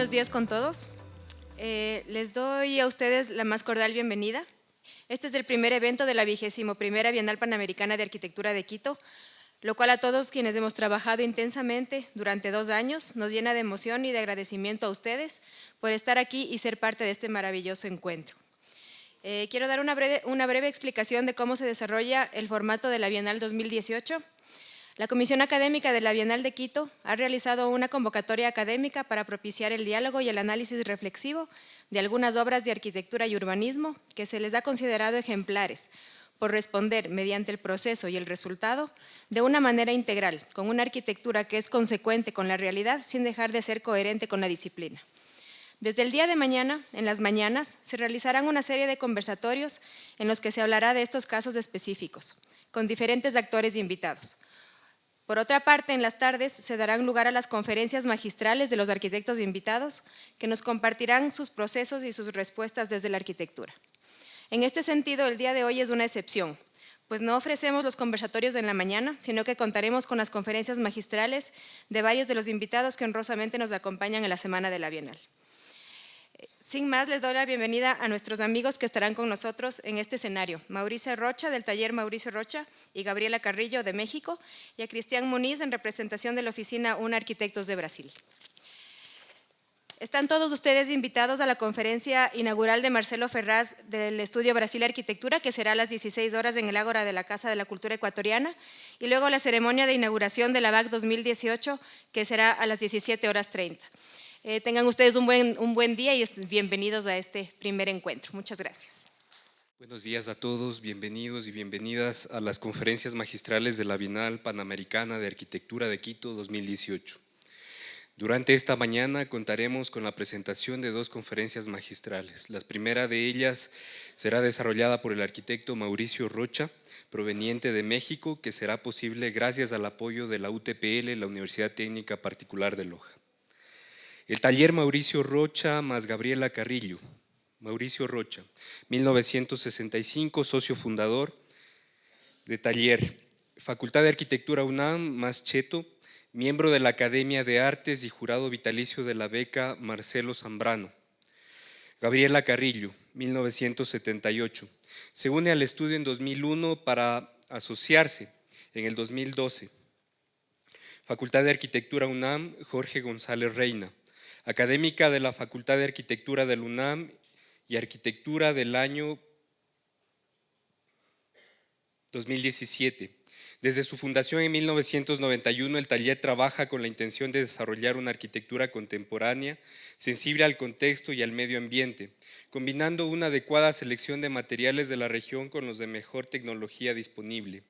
buenos días con todos. Les doy a ustedes la más cordial bienvenida. Este es el primer evento de la 21ª Bienal Panamericana de Arquitectura de Quito, lo cual a todos quienes hemos trabajado intensamente durante 2 años nos llena de emoción y de agradecimiento a ustedes por estar aquí y ser parte de este maravilloso encuentro. Quiero dar una breve explicación de cómo se desarrolla el formato de la Bienal 2018. La Comisión Académica de la Bienal de Quito ha realizado una convocatoria académica para propiciar el diálogo y el análisis reflexivo de algunas obras de arquitectura y urbanismo que se les ha considerado ejemplares por responder mediante el proceso y el resultado de una manera integral, con una arquitectura que es consecuente con la realidad sin dejar de ser coherente con la disciplina. Desde el día de mañana, en las mañanas, se realizarán una serie de conversatorios en los que se hablará de estos casos específicos, con diferentes actores e invitados. Por otra parte, en las tardes se darán lugar a las conferencias magistrales de los arquitectos invitados que nos compartirán sus procesos y sus respuestas desde la arquitectura. En este sentido, el día de hoy es una excepción, pues no ofrecemos los conversatorios en la mañana, sino que contaremos con las conferencias magistrales de varios de los invitados que honrosamente nos acompañan en la Semana de la Bienal. Sin más, les doy la bienvenida a nuestros amigos que estarán con nosotros en este escenario. Mauricio Rocha, del taller Mauricio Rocha, y Gabriela Carrillo, de México, y a Cristian Muniz, en representación de la oficina UNA Arquitectos de Brasil. Están todos ustedes invitados a la conferencia inaugural de Marcelo Ferraz del Estudio Brasil Arquitectura, que será a las 16 horas en el Ágora de la Casa de la Cultura Ecuatoriana, y luego la ceremonia de inauguración de la BAC 2018, que será a las 17:30 horas. Tengan ustedes un buen día y bienvenidos a este primer encuentro. Muchas gracias. Buenos días a todos, bienvenidos y bienvenidas a las conferencias magistrales de la Bienal Panamericana de Arquitectura de Quito 2018. Durante esta mañana contaremos con la presentación de 2 conferencias magistrales. La primera de ellas será desarrollada por el arquitecto Mauricio Rocha, proveniente de México, que será posible gracias al apoyo de la UTPL, la Universidad Técnica Particular de Loja. El taller Mauricio Rocha más Gabriela Carrillo. Mauricio Rocha, 1965, socio fundador de taller. Facultad de Arquitectura UNAM, más Cheto, miembro de la Academia de Artes y jurado vitalicio de la beca Marcelo Zambrano. Gabriela Carrillo, 1978. Se une al estudio en 2001 para asociarse en el 2012. Facultad de Arquitectura UNAM, Jorge González Reina. Académica de la Facultad de Arquitectura del UNAM y Arquitectura del año 2017. Desde su fundación en 1991, el taller trabaja con la intención de desarrollar una arquitectura contemporánea, sensible al contexto y al medio ambiente, combinando una adecuada selección de materiales de la región con los de mejor tecnología disponible.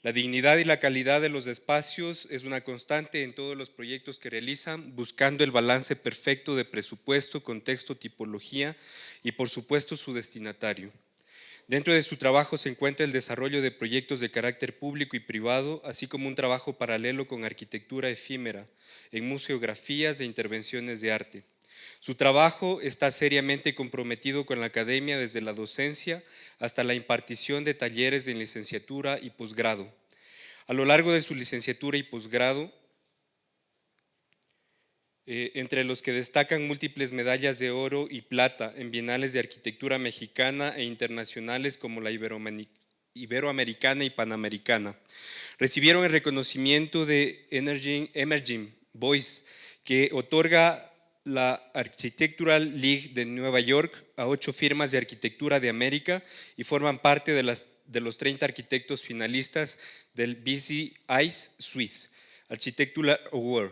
La dignidad y la calidad de los espacios es una constante en todos los proyectos que realizan, buscando el balance perfecto de presupuesto, contexto, tipología y por supuesto su destinatario. Dentro de su trabajo se encuentra el desarrollo de proyectos de carácter público y privado, así como un trabajo paralelo con arquitectura efímera, en museografías e intervenciones de arte. Su trabajo está seriamente comprometido con la academia desde la docencia hasta la impartición de talleres en licenciatura y posgrado. A lo largo de su licenciatura y posgrado, entre los que destacan múltiples medallas de oro y plata en bienales de arquitectura mexicana e internacionales como la Iberoamericana y Panamericana. Recibieron el reconocimiento de Emerging Voice, que otorga la Architectural League de Nueva York a 8 firmas de arquitectura de América y forman parte de los 30 arquitectos finalistas del BC Ice Swiss Architectural Award.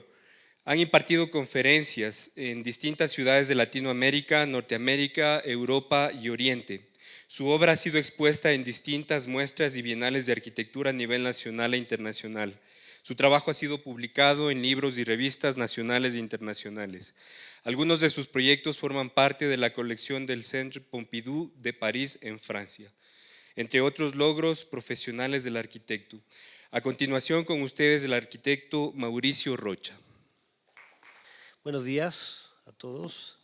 Han impartido conferencias en distintas ciudades de Latinoamérica, Norteamérica, Europa y Oriente. Su obra ha sido expuesta en distintas muestras y bienales de arquitectura a nivel nacional e internacional. Su trabajo ha sido publicado en libros y revistas nacionales e internacionales. Algunos de sus proyectos forman parte de la colección del Centre Pompidou de París, en Francia, entre otros logros profesionales del arquitecto. A continuación, con ustedes, el arquitecto Mauricio Rocha. Buenos días a todos.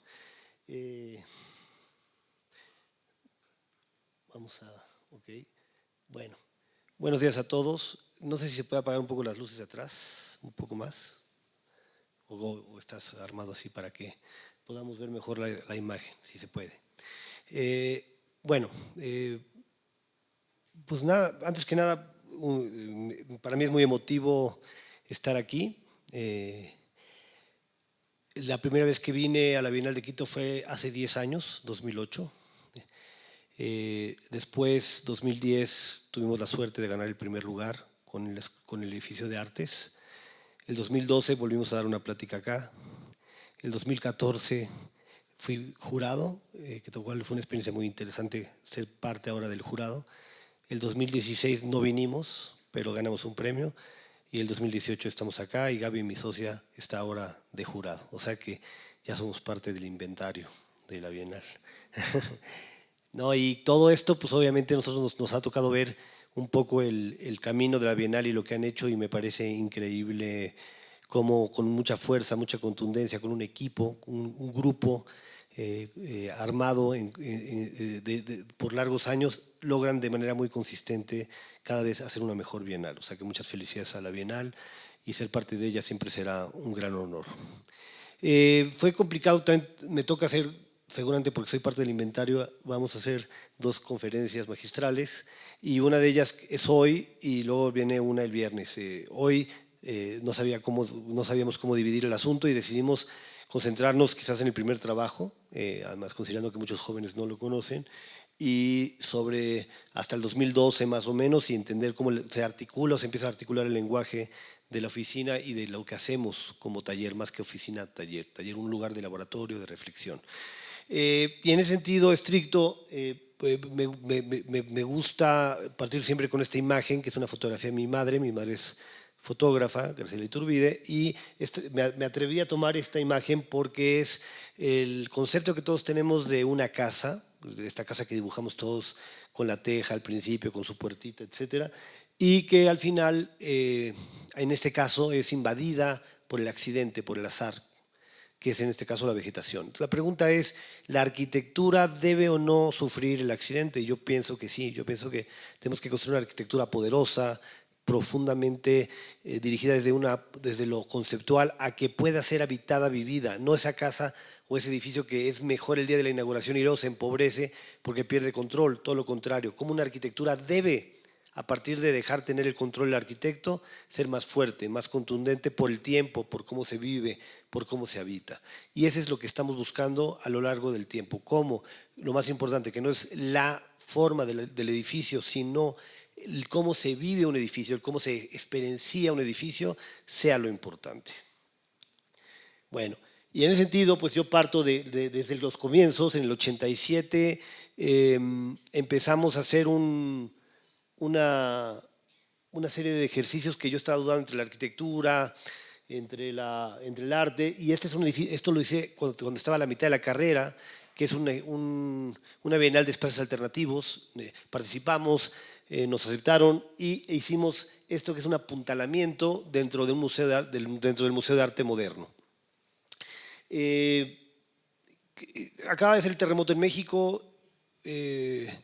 Bueno, buenos días a todos. No sé si se puede apagar un poco las luces de atrás, un poco más. o estás armado así para que podamos ver mejor la imagen, si se puede. Bueno, pues nada, antes que nada, para mí es muy emotivo estar aquí. La primera vez que vine a la Bienal de Quito fue hace 10 años, 2008. Después, 2010, tuvimos la suerte de ganar el primer lugar con el edificio de artes. El 2012 volvimos a dar una plática acá. El 2014 fui jurado, que igual fue una experiencia muy interesante ser parte ahora del jurado. El 2016 no vinimos, pero ganamos un premio. Y el 2018 estamos acá y Gaby, mi socia, está ahora de jurado. O sea que ya somos parte del inventario de la Bienal. No, y todo esto, pues obviamente a nosotros nos ha tocado ver un poco el camino de la Bienal y lo que han hecho, y me parece increíble cómo con mucha fuerza, mucha contundencia, con un equipo, un grupo armado por largos años, logran de manera muy consistente cada vez hacer una mejor Bienal. O sea que muchas felicidades a la Bienal, y ser parte de ella siempre será un gran honor. Fue complicado, también me toca hacer, seguramente porque soy parte del inventario, vamos a hacer 2 conferencias magistrales, y una de ellas es hoy y luego viene una el viernes. Hoy no sabíamos cómo dividir el asunto y decidimos concentrarnos quizás en el primer trabajo, además considerando que muchos jóvenes no lo conocen, y sobre hasta el 2012 más o menos, y entender cómo se articula o se empieza a articular el lenguaje de la oficina y de lo que hacemos como taller, más que oficina, taller, un lugar de laboratorio, de reflexión. Y en ese sentido estricto, me gusta partir siempre con esta imagen, que es una fotografía de mi madre es fotógrafa, Graciela Iturbide, y me atreví a tomar esta imagen porque es el concepto que todos tenemos de una casa, esta casa que dibujamos todos con la teja al principio, con su puertita, etcétera, y que al final, en este caso, es invadida por el accidente, por el azar, que es en este caso la vegetación. Entonces, la pregunta es, ¿la arquitectura debe o no sufrir el accidente? Yo pienso que sí, yo pienso que tenemos que construir una arquitectura poderosa, profundamente dirigida desde lo conceptual a que pueda ser habitada, vivida, no esa casa o ese edificio que es mejor el día de la inauguración y luego se empobrece porque pierde control, todo lo contrario. Como una arquitectura debe, a partir de dejar tener el control del arquitecto, ser más fuerte, más contundente por el tiempo, por cómo se vive, por cómo se habita. Y eso es lo que estamos buscando a lo largo del tiempo. ¿Cómo? Lo más importante, que no es la forma del edificio, sino el cómo se vive un edificio, el cómo se experiencia un edificio, sea lo importante. Bueno, y en ese sentido, pues yo parto desde los comienzos. En el 87 empezamos a hacer una serie de ejercicios que yo estaba dudando entre la arquitectura, entre el arte, y esto lo hice cuando estaba a la mitad de la carrera, que es una bienal de espacios alternativos. Participamos, nos aceptaron e hicimos esto, que es un apuntalamiento dentro del Museo de Arte Moderno. Acaba de ser el terremoto en México. En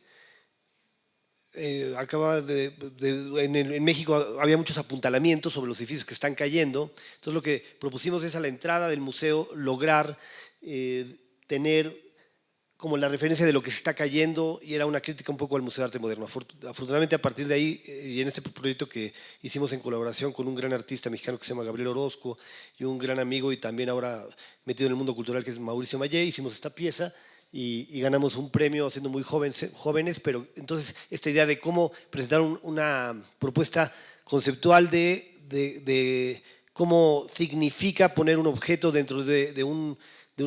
México había muchos apuntalamientos sobre los edificios que están cayendo. Entonces lo que propusimos es, a la entrada del museo, lograr tener como la referencia de lo que se está cayendo, y era una crítica un poco al Museo de Arte Moderno. Afortunadamente, a partir de ahí, y en este proyecto que hicimos en colaboración con un gran artista mexicano que se llama Gabriel Orozco, y un gran amigo y también ahora metido en el mundo cultural, que es Mauricio Mayé, hicimos esta pieza y ganamos un premio siendo muy jóvenes, pero entonces esta idea de cómo presentar una propuesta conceptual de cómo significa poner un objeto dentro de un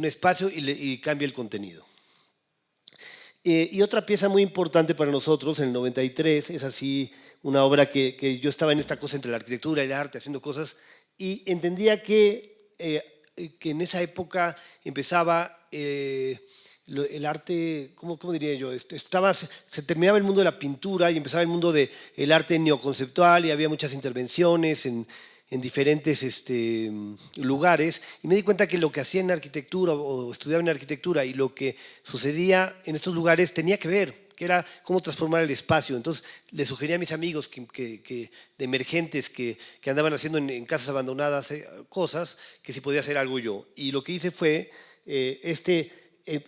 espacio y cambia el contenido. Y otra pieza muy importante para nosotros, en el 93, es así una obra que yo estaba en esta cosa entre la arquitectura y el arte, haciendo cosas, y entendía que en esa época empezaba el arte, ¿cómo diría yo? Se terminaba el mundo de la pintura y empezaba el mundo del arte neoconceptual, y había muchas intervenciones en diferentes lugares, y me di cuenta que lo que hacía en arquitectura o estudiaba en arquitectura y lo que sucedía en estos lugares tenía que ver, que era cómo transformar el espacio. Entonces le sugerí a mis amigos de emergentes que andaban haciendo en casas abandonadas cosas, que si podía hacer algo yo. Y lo que hice fue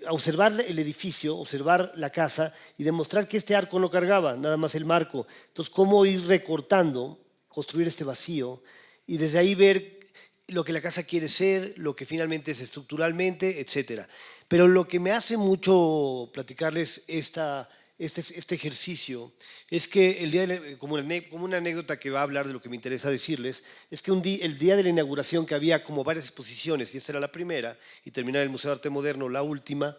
observar el edificio, observar la casa y demostrar que este arco no cargaba, nada más el marco. Entonces, cómo ir recortando, construir este vacío y desde ahí ver lo que la casa quiere ser, lo que finalmente es estructuralmente, etc. Pero lo que me hace mucho platicarles este ejercicio es que como una anécdota que va a hablar de lo que me interesa decirles, es que el día de la inauguración, que había como varias exposiciones, y esta era la primera, y terminaba el Museo de Arte Moderno, la última,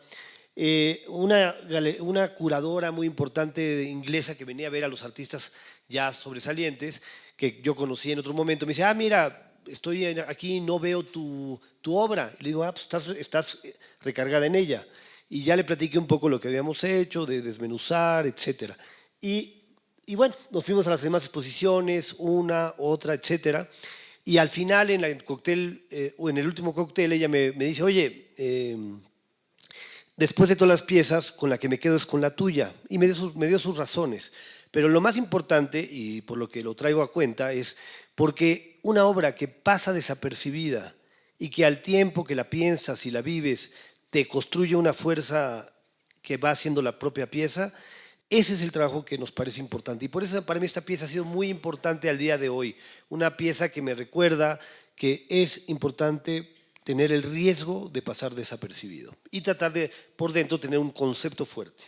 una curadora muy importante inglesa que venía a ver a los artistas ya sobresalientes, que yo conocí en otro momento, me dice, mira, estoy aquí y no veo tu obra. Y le digo, pues estás recargada en ella. Y ya le platiqué un poco lo que habíamos hecho, de desmenuzar, etc. Y bueno, nos fuimos a las demás exposiciones, una, otra, etc. Y al final, en el último cóctel, ella me dice, oye, después de todas las piezas, con la que me quedo es con la tuya. Y me dio sus razones. Pero lo más importante, y por lo que lo traigo a cuenta, es porque una obra que pasa desapercibida y que al tiempo que la piensas y la vives te construye una fuerza que va haciendo la propia pieza, ese es el trabajo que nos parece importante. Y por eso para mí esta pieza ha sido muy importante al día de hoy. Una pieza que me recuerda que es importante tener el riesgo de pasar desapercibido y tratar de, por dentro, tener un concepto fuerte.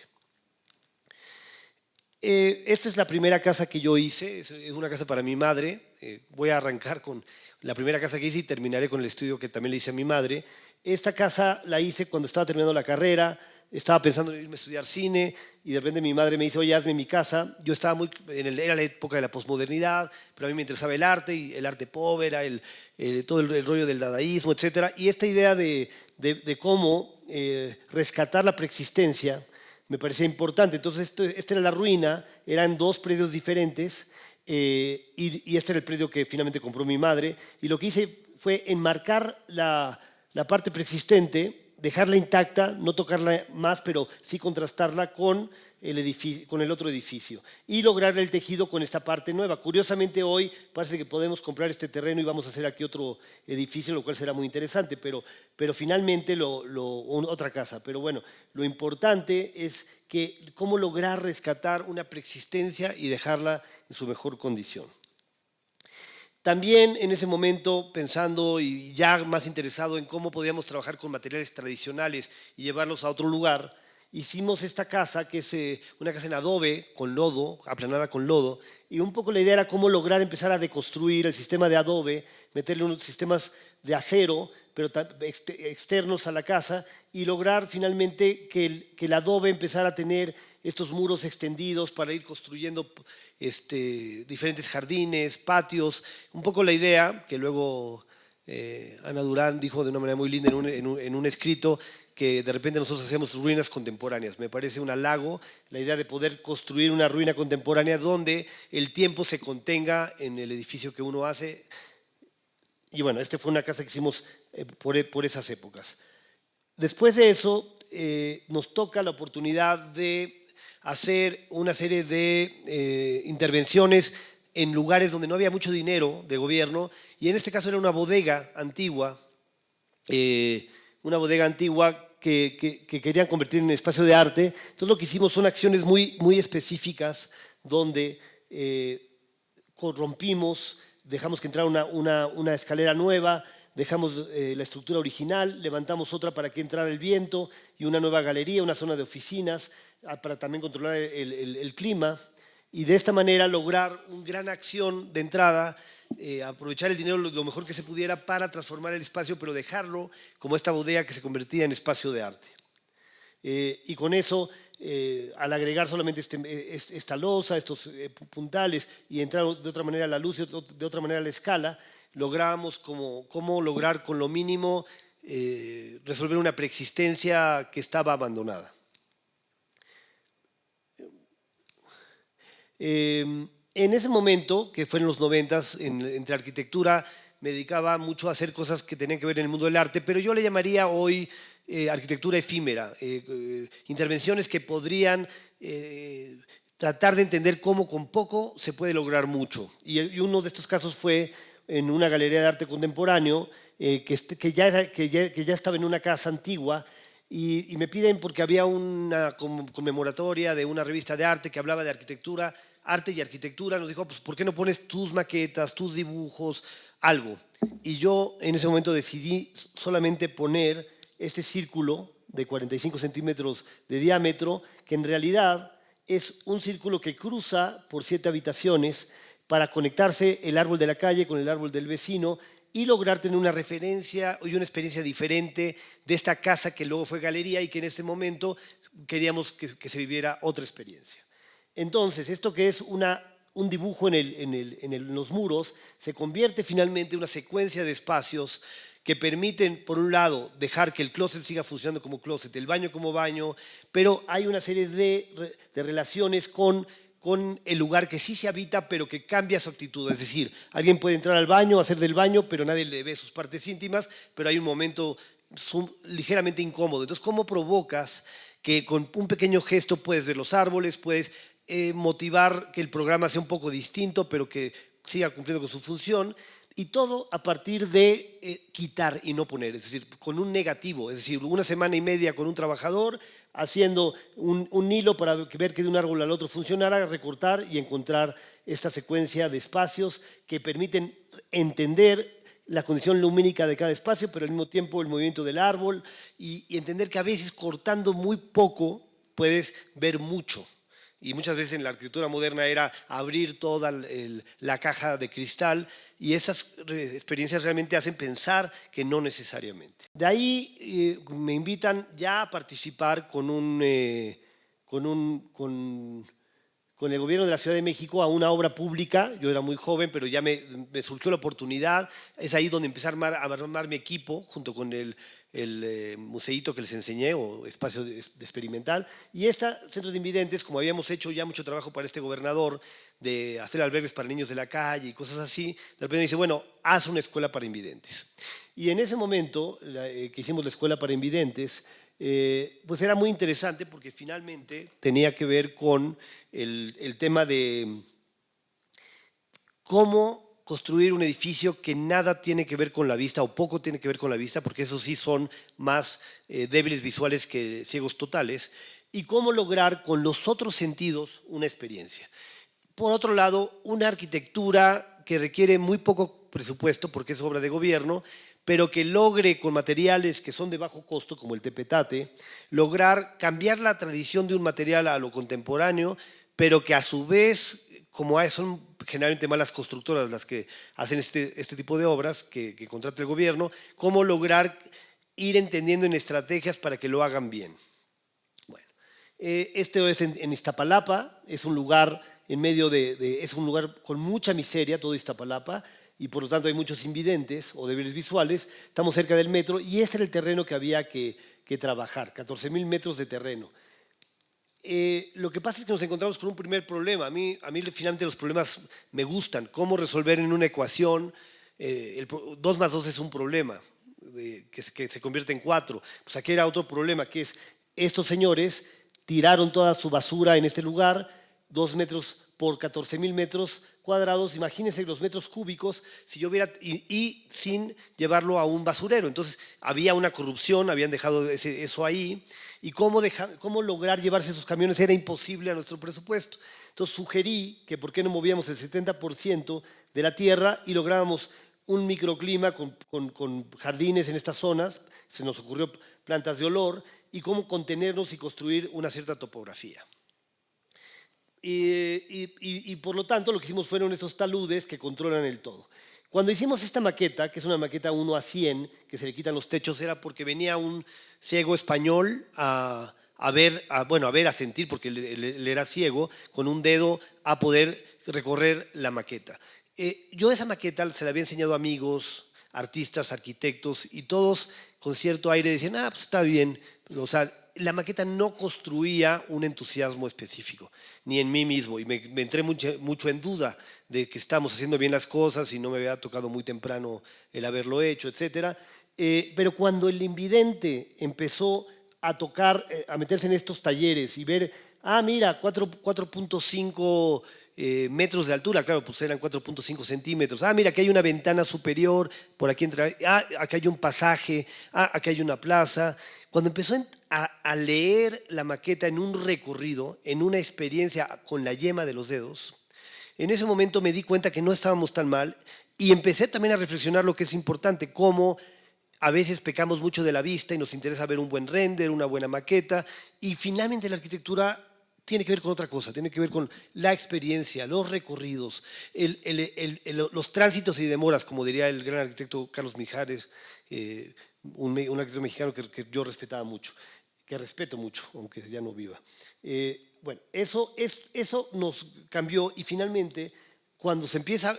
Esta es la primera casa que yo hice, es una casa para mi madre. Voy a arrancar con la primera casa que hice y terminaré con el estudio que también le hice a mi madre. Esta casa la hice cuando estaba terminando la carrera, estaba pensando en irme a estudiar cine y de repente mi madre me dice, oye, hazme mi casa. Yo estaba era la época de la posmodernidad, pero a mí me interesaba el arte y el arte povera, todo el rollo del dadaísmo, etc. Y esta idea de cómo rescatar la preexistencia me parecía importante. Entonces, esta era la ruina, eran dos predios diferentes y este era el predio que finalmente compró mi madre. Y lo que hice fue enmarcar la parte preexistente, dejarla intacta, no tocarla más, pero sí contrastarla con el otro edificio y lograr el tejido con esta parte nueva. Curiosamente hoy parece que podemos comprar este terreno y vamos a hacer aquí otro edificio, lo cual será muy interesante, pero finalmente otra casa. Pero bueno, lo importante es que cómo lograr rescatar una preexistencia y dejarla en su mejor condición. También en ese momento, pensando y ya más interesado en cómo podíamos trabajar con materiales tradicionales y llevarlos a otro lugar, hicimos esta casa, que es una casa en adobe, con lodo, aplanada con lodo, y un poco la idea era cómo lograr empezar a deconstruir el sistema de adobe, meterle unos sistemas de acero, pero externos a la casa, y lograr finalmente que el adobe empezara a tener estos muros extendidos para ir construyendo diferentes jardines, patios. Un poco la idea, que luego Ana Durán dijo de una manera muy linda en un escrito, que de repente nosotros hacemos ruinas contemporáneas. Me parece un halago la idea de poder construir una ruina contemporánea donde el tiempo se contenga en el edificio que uno hace. Y bueno, esta fue una casa que hicimos por esas épocas. Después de eso, nos toca la oportunidad de hacer una serie de intervenciones en lugares donde no había mucho dinero de gobierno, y en este caso era una bodega antigua, que querían convertir en espacio de arte. Entonces lo que hicimos son acciones muy, muy específicas donde rompimos, dejamos que entrara una escalera nueva, dejamos la estructura original, levantamos otra para que entrara el viento y una nueva galería, una zona de oficinas para también controlar el clima, y de esta manera lograr una gran acción de entrada, aprovechar el dinero lo mejor que se pudiera para transformar el espacio, pero dejarlo como esta bodega que se convertía en espacio de arte. Y con eso, al agregar solamente esta losa, estos puntales, y entrar de otra manera la luz, de otra manera la escala, logramos cómo lograr con lo mínimo resolver una preexistencia que estaba abandonada. En ese momento, que fue en los 90s, entre arquitectura, me dedicaba mucho a hacer cosas que tenían que ver en el mundo del arte, pero yo le llamaría hoy arquitectura efímera, intervenciones que podrían tratar de entender cómo con poco se puede lograr mucho. Y uno de estos casos fue en una galería de arte contemporáneo que ya estaba en una casa antigua y me piden porque había una conmemoratoria de una revista de arte que hablaba de arquitectura, arte y arquitectura. Nos dijo, pues, ¿por qué no pones tus maquetas, tus dibujos, algo? Y yo en ese momento decidí solamente poner este círculo de 45 centímetros de diámetro, que en realidad es un círculo que cruza por 7 habitaciones para conectarse el árbol de la calle con el árbol del vecino y lograr tener una referencia y una experiencia diferente de esta casa que luego fue galería y que en este momento queríamos que se viviera otra experiencia. Entonces, esto que es un dibujo en los muros se convierte finalmente en una secuencia de espacios que permiten, por un lado, dejar que el closet siga funcionando como closet, el baño como baño, pero hay una serie de relaciones con el lugar que sí se habita, pero que cambia su actitud. Es decir, alguien puede entrar al baño, hacer del baño, pero nadie le ve sus partes íntimas, pero hay un momento ligeramente incómodo. Entonces, ¿cómo provocas que con un pequeño gesto puedes ver los árboles, puedes motivar que el programa sea un poco distinto, pero que siga cumpliendo con su función? Y todo a partir de quitar y no poner, es decir, con un negativo, es decir, una semana y media con un trabajador haciendo un hilo para ver que de un árbol al otro funcionara, recortar y encontrar esta secuencia de espacios que permiten entender la condición lumínica de cada espacio, pero al mismo tiempo el movimiento del árbol y entender que a veces cortando muy poco puedes ver mucho. Y muchas veces en la arquitectura moderna era abrir toda la caja de cristal y esas experiencias realmente hacen pensar que no necesariamente. De ahí me invitan ya a participar con el gobierno de la Ciudad de México a una obra pública. Yo era muy joven, pero ya me surgió la oportunidad. Es ahí donde empecé a armar mi equipo junto con el museíto que les enseñé o espacio de experimental. Y este centro de invidentes, como habíamos hecho ya mucho trabajo para este gobernador de hacer albergues para niños de la calle y cosas así, de repente me dice, bueno, haz una escuela para invidentes. Y en ese momento que hicimos la escuela para invidentes, pues era muy interesante porque finalmente tenía que ver con el tema de cómo construir un edificio que nada tiene que ver con la vista o poco tiene que ver con la vista, porque esos sí son más débiles visuales que ciegos totales, y cómo lograr con los otros sentidos una experiencia. Por otro lado, una arquitectura que requiere muy poco presupuesto porque es obra de gobierno, pero que logre con materiales que son de bajo costo, como el tepetate, lograr cambiar la tradición de un material a lo contemporáneo, pero que a su vez, como son generalmente malas constructoras las que hacen este tipo de obras que contrata el gobierno, cómo lograr ir entendiendo en estrategias para que lo hagan bien. Bueno, esto es en Iztapalapa, es un lugar en medio es un lugar con mucha miseria, todo Iztapalapa, y por lo tanto hay muchos invidentes o débiles visuales. Estamos cerca del metro y este era el terreno que había que trabajar, 14.000 metros de terreno. Lo que pasa es que nos encontramos con un primer problema. A mí finalmente los problemas me gustan. ¿Cómo resolver en una ecuación? 2 más 2 es un problema que se convierte en 4. Pues aquí era otro problema, que es estos señores tiraron toda su basura en este lugar, 2 metros por 14.000 metros cuadrados. Imagínense los metros cúbicos si yo hubiera y sin llevarlo a un basurero. Entonces había una corrupción, habían dejado eso ahí. Y cómo lograr llevarse esos camiones era imposible a nuestro presupuesto. Entonces sugerí que por qué no movíamos el 70% de la tierra y lográbamos un microclima con jardines en estas zonas. Se nos ocurrió plantas de olor y cómo contenernos y construir una cierta topografía. Y por lo tanto lo que hicimos fueron esos taludes que controlan el todo. Cuando hicimos esta maqueta, que es una maqueta 1:100, que se le quitan los techos, era porque venía un ciego español a sentir, porque él era ciego, con un dedo a poder recorrer la maqueta. Yo esa maqueta se la había enseñado a amigos, artistas, arquitectos, y todos con cierto aire decían, pues está bien. O sea, la maqueta no construía un entusiasmo específico, ni en mí mismo, y me entré mucho en duda de que estamos haciendo bien las cosas y no me había tocado muy temprano el haberlo hecho, etc. Pero cuando el invidente empezó a tocar, a meterse en estos talleres y ver, mira, 4.5 metros de altura, claro, pues eran 4.5 centímetros. Mira, aquí hay una ventana superior, por aquí entra, aquí hay un pasaje, aquí hay una plaza. Cuando empezó a leer la maqueta en un recorrido, en una experiencia con la yema de los dedos, en ese momento me di cuenta que no estábamos tan mal y empecé también a reflexionar lo que es importante, cómo a veces pecamos mucho de la vista y nos interesa ver un buen render, una buena maqueta, y finalmente la arquitectura tiene que ver con otra cosa, tiene que ver con la experiencia, los recorridos, los tránsitos y demoras, como diría el gran arquitecto Carlos Mijares, un arquitecto mexicano que yo respetaba mucho, que respeto mucho, aunque ya no viva. Bueno, eso nos cambió y finalmente cuando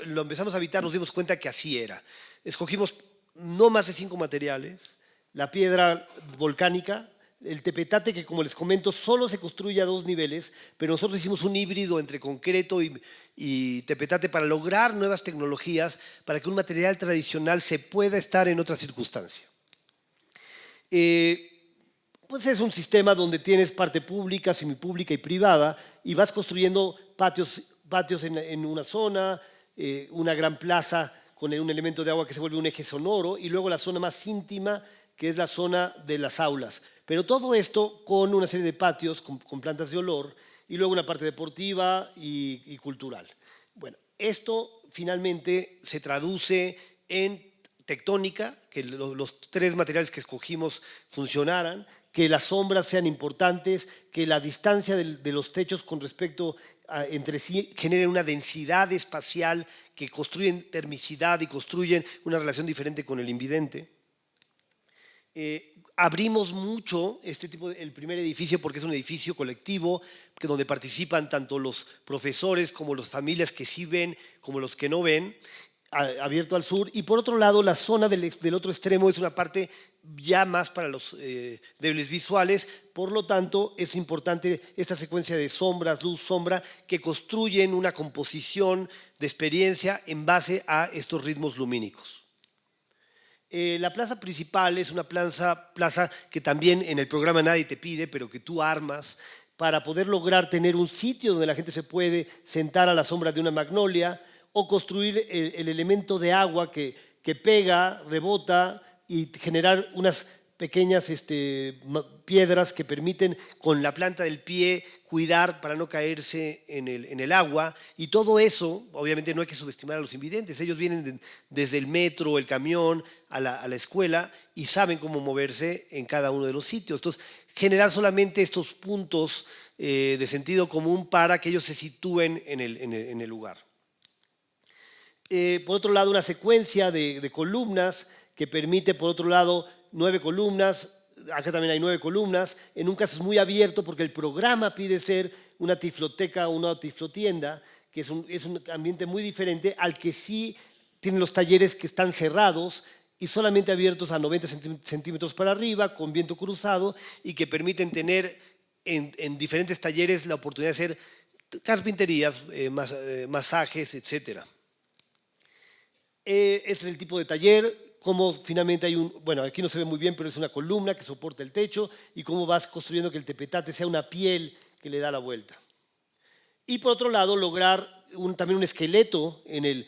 lo empezamos a habitar nos dimos cuenta que así era. Escogimos no más de 5 materiales, la piedra volcánica, el tepetate que como les comento solo se construye a 2 niveles, pero nosotros hicimos un híbrido entre concreto y tepetate para lograr nuevas tecnologías para que un material tradicional se pueda estar en otra circunstancia. Pues es un sistema donde tienes parte pública, semipública y privada y vas construyendo patios en una zona, una gran plaza con un elemento de agua que se vuelve un eje sonoro y luego la zona más íntima que es la zona de las aulas. Pero todo esto con una serie de patios con plantas de olor y luego una parte deportiva y cultural. Bueno, esto finalmente se traduce en tectónica, que los 3 materiales que escogimos funcionaran, que las sombras sean importantes, que la distancia de los techos con respecto entre sí generen una densidad espacial, que construyen termicidad y construyen una relación diferente con el invidente. Abrimos mucho el primer edificio porque es un edificio colectivo donde participan tanto los profesores como las familias que sí ven como los que no ven, abierto al sur. Y por otro lado, la zona del otro extremo es una parte ya más para los débiles visuales, por lo tanto es importante esta secuencia de sombras, luz, sombra, que construyen una composición de experiencia en base a estos ritmos lumínicos. La plaza principal es una plaza que también en el programa nadie te pide, pero que tú armas para poder lograr tener un sitio donde la gente se puede sentar a la sombra de una magnolia o construir el elemento de agua que pega, rebota y generar unas pequeñas piedras que permiten con la planta del pie cuidar para no caerse en el agua. Y todo eso, obviamente no hay que subestimar a los invidentes, ellos vienen desde el metro, el camión, a la escuela y saben cómo moverse en cada uno de los sitios. Entonces, generar solamente estos puntos de sentido común para que ellos se sitúen en el lugar. Por otro lado, una secuencia de columnas que permite, por otro lado, 9 columnas. Acá también hay 9 columnas. En un caso es muy abierto porque el programa pide ser una tifloteca o una tiflotienda, que es un ambiente muy diferente al que sí tienen los talleres que están cerrados y solamente abiertos a 90 centímetros para arriba, con viento cruzado, y que permiten tener en diferentes talleres la oportunidad de hacer carpinterías, masajes, etcétera. Este es el tipo de taller, cómo finalmente hay bueno, aquí no se ve muy bien, pero es una columna que soporta el techo y cómo vas construyendo que el tepetate sea una piel que le da la vuelta. Y por otro lado, lograr también un esqueleto en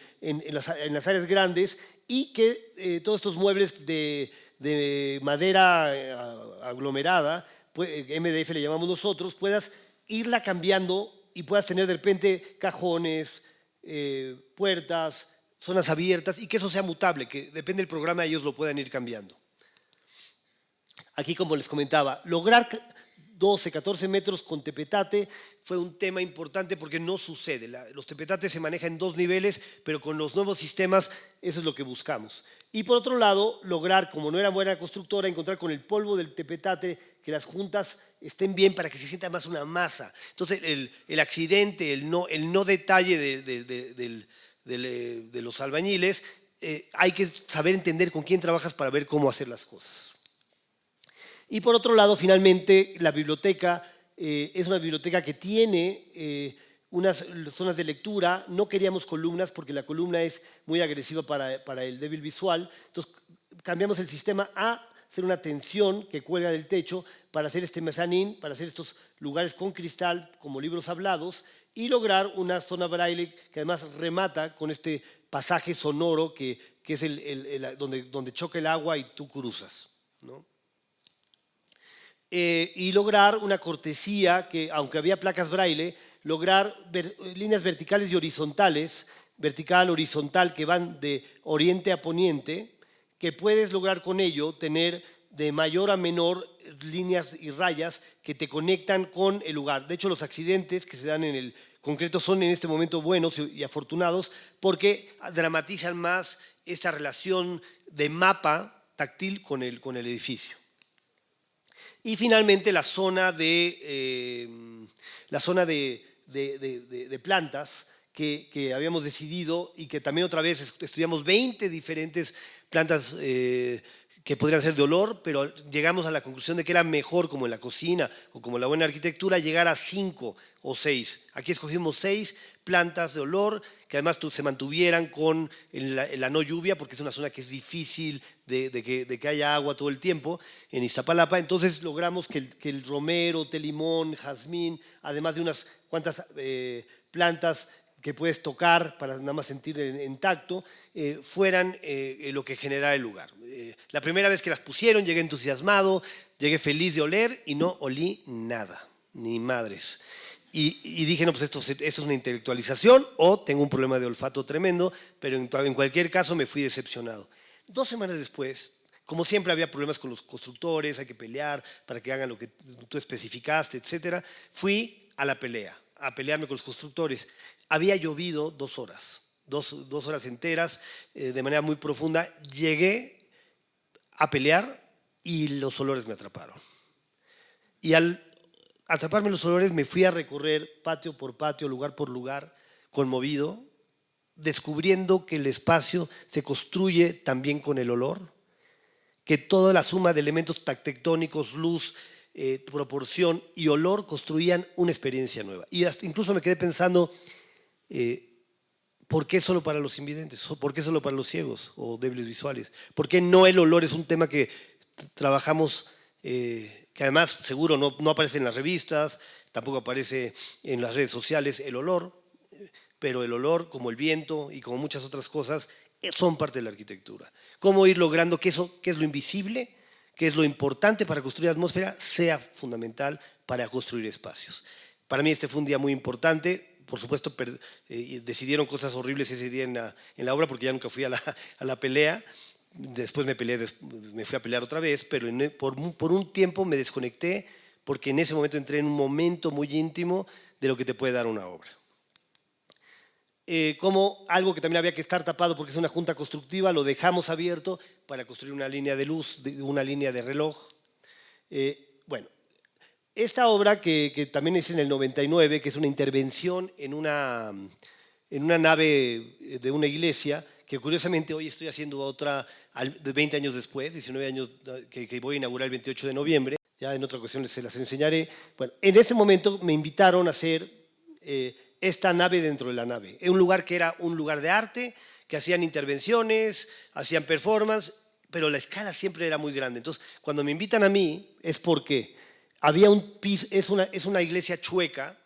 las áreas grandes y que todos estos muebles de madera aglomerada, MDF le llamamos nosotros, puedas irla cambiando y puedas tener de repente cajones, puertas, zonas abiertas y que eso sea mutable, que depende del programa ellos lo puedan ir cambiando. Aquí, como les comentaba, lograr 12, 14 metros con tepetate fue un tema importante porque no sucede. Los tepetates se manejan en 2 niveles, pero con los nuevos sistemas eso es lo que buscamos. Y por otro lado, lograr, como no era buena constructora, encontrar con el polvo del tepetate que las juntas estén bien para que se sienta más una masa. Entonces, el accidente, el no detalle de los albañiles, hay que saber entender con quién trabajas para ver cómo hacer las cosas. Y por otro lado, finalmente, la biblioteca es una biblioteca que tiene unas zonas de lectura. No queríamos columnas porque la columna es muy agresiva para el débil visual. Entonces, cambiamos el sistema a hacer una tensión que cuelga del techo para hacer este mezanín, para hacer estos lugares con cristal como libros hablados y lograr una zona braille que además remata con este pasaje sonoro que es donde choca el agua y tú cruzas, ¿no? Y lograr una cortesía que, aunque había placas braille, lograr líneas verticales y horizontales, vertical, horizontal, que van de oriente a poniente, que puedes lograr con ello tener de mayor a menor líneas y rayas que te conectan con el lugar. De hecho, los accidentes que se dan en el concreto son en este momento buenos y afortunados porque dramatizan más esta relación de mapa táctil con el edificio. Y finalmente la zona de plantas que habíamos decidido y que también otra vez estudiamos 20 diferentes plantas que podrían ser de olor, pero llegamos a la conclusión de que era mejor, como en la cocina o como en la buena arquitectura, llegar a 5 o 6. Aquí escogimos 6 plantas de olor que además se mantuvieran con la no lluvia, porque es una zona que es difícil de que haya agua todo el tiempo en Iztapalapa. Entonces logramos que el romero, té limón, jazmín, además de unas cuantas plantas que puedes tocar para nada más sentir en tacto, fueran lo que generara el lugar. La primera vez que las pusieron llegué entusiasmado, llegué feliz de oler y no olí nada, ni madres. Y dije, no, pues esto es una intelectualización o tengo un problema de olfato tremendo, pero en cualquier caso me fui decepcionado. 2 semanas después, como siempre había problemas con los constructores, hay que pelear para que hagan lo que tú especificaste, etc. Fui a la pelea, a pelearme con los constructores. Había llovido 2 horas, dos horas enteras, de manera muy profunda. Llegué a pelear y los olores me atraparon. Y al atraparme los olores me fui a recorrer patio por patio, lugar por lugar, conmovido, descubriendo que el espacio se construye también con el olor, que toda la suma de elementos tectónicos, luz, proporción y olor construían una experiencia nueva. Y hasta incluso me quedé pensando, ¿por qué solo para los invidentes? ¿Por qué solo para los ciegos o débiles visuales? ¿Por qué no el olor es un tema que trabajamos, que además seguro no aparece en las revistas, tampoco aparece en las redes sociales el olor, pero el olor, como el viento y como muchas otras cosas, son parte de la arquitectura. ¿Cómo ir logrando que eso, que es lo invisible, que es lo importante para construir atmósfera, sea fundamental para construir espacios? Para mí este fue un día muy importante. Por supuesto, decidieron cosas horribles ese día en la obra porque ya nunca fui a la pelea. Después me fui a pelear otra vez, pero por un tiempo me desconecté porque en ese momento entré en un momento muy íntimo de lo que te puede dar una obra. Como algo que también había que estar tapado porque es una junta constructiva, lo dejamos abierto para construir una línea de luz, una línea de reloj. Bueno, esta obra que también es en el 99, que es una intervención en una nave de una iglesia, que curiosamente hoy estoy haciendo otra 20 años después, 19 años, que voy a inaugurar el 28 de noviembre, ya en otra ocasión se las enseñaré. Bueno, en este momento me invitaron a hacer esta nave dentro de la nave, en un lugar que era un lugar de arte, que hacían intervenciones, hacían performance, pero la escala siempre era muy grande. Entonces, cuando me invitan a mí es porque había un piso, es una iglesia chueca,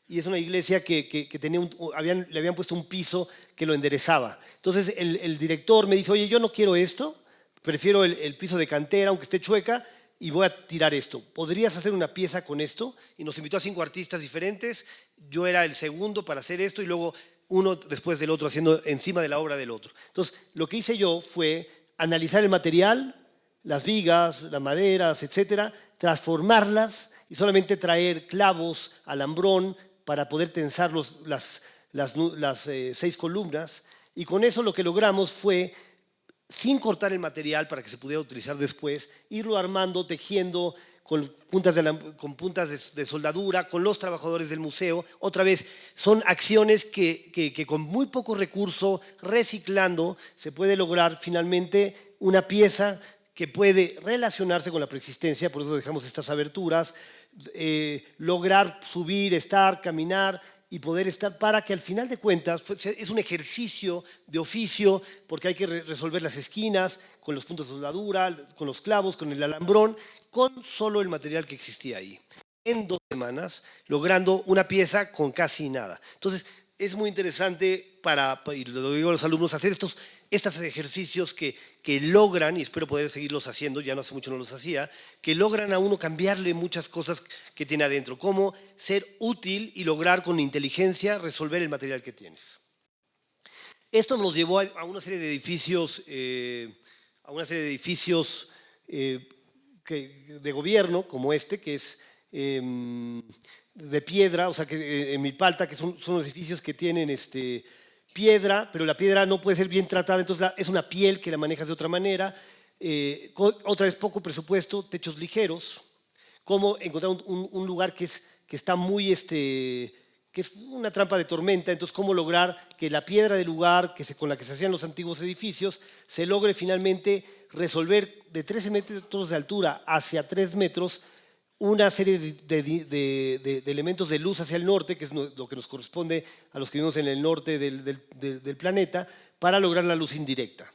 y es una iglesia que tenía le habían puesto un piso que lo enderezaba. Entonces el director me dice, oye, yo no quiero esto, prefiero el piso de cantera, aunque esté chueca, y voy a tirar esto. ¿Podrías hacer una pieza con esto? Y nos invitó a 5 artistas diferentes, yo era el segundo para hacer esto, y luego uno después del otro, haciendo encima de la obra del otro. Entonces, lo que hice yo fue analizar el material, las vigas, las maderas, etcétera, transformarlas y solamente traer clavos, alambrón, para poder tensar las 6 columnas, y con eso lo que logramos fue, sin cortar el material para que se pudiera utilizar después, irlo armando, tejiendo con puntas de soldadura, con los trabajadores del museo. Otra vez, son acciones que con muy poco recurso, reciclando, se puede lograr finalmente una pieza que puede relacionarse con la preexistencia, por eso dejamos estas aberturas, lograr subir, estar, caminar y poder estar para que al final de cuentas es un ejercicio de oficio porque hay que resolver las esquinas con los puntos de soldadura, con los clavos, con el alambrón, con solo el material que existía ahí. En 2 semanas, logrando una pieza con casi nada. Entonces, es muy interesante y lo digo a los alumnos, hacer estos ejercicios que logran, y espero poder seguirlos haciendo, ya no hace mucho no los hacía, que logran a uno cambiarle muchas cosas que tiene adentro, como ser útil y lograr con inteligencia resolver el material que tienes. Esto nos llevó a una serie de edificios, de gobierno, como este, que es de piedra, o sea, que en Milpalta, que son los edificios que tienen piedra, pero la piedra no puede ser bien tratada, entonces es una piel que la manejas de otra manera. Otra vez poco presupuesto, techos ligeros. Cómo encontrar un lugar que está muy, que es una trampa de tormenta, entonces cómo lograr que la piedra del lugar con la que se hacían los antiguos edificios se logre finalmente resolver de 13 metros de altura hacia 3 metros una serie de elementos de luz hacia el norte, que es lo que nos corresponde a los que vivimos en el norte del planeta, para lograr la luz indirecta.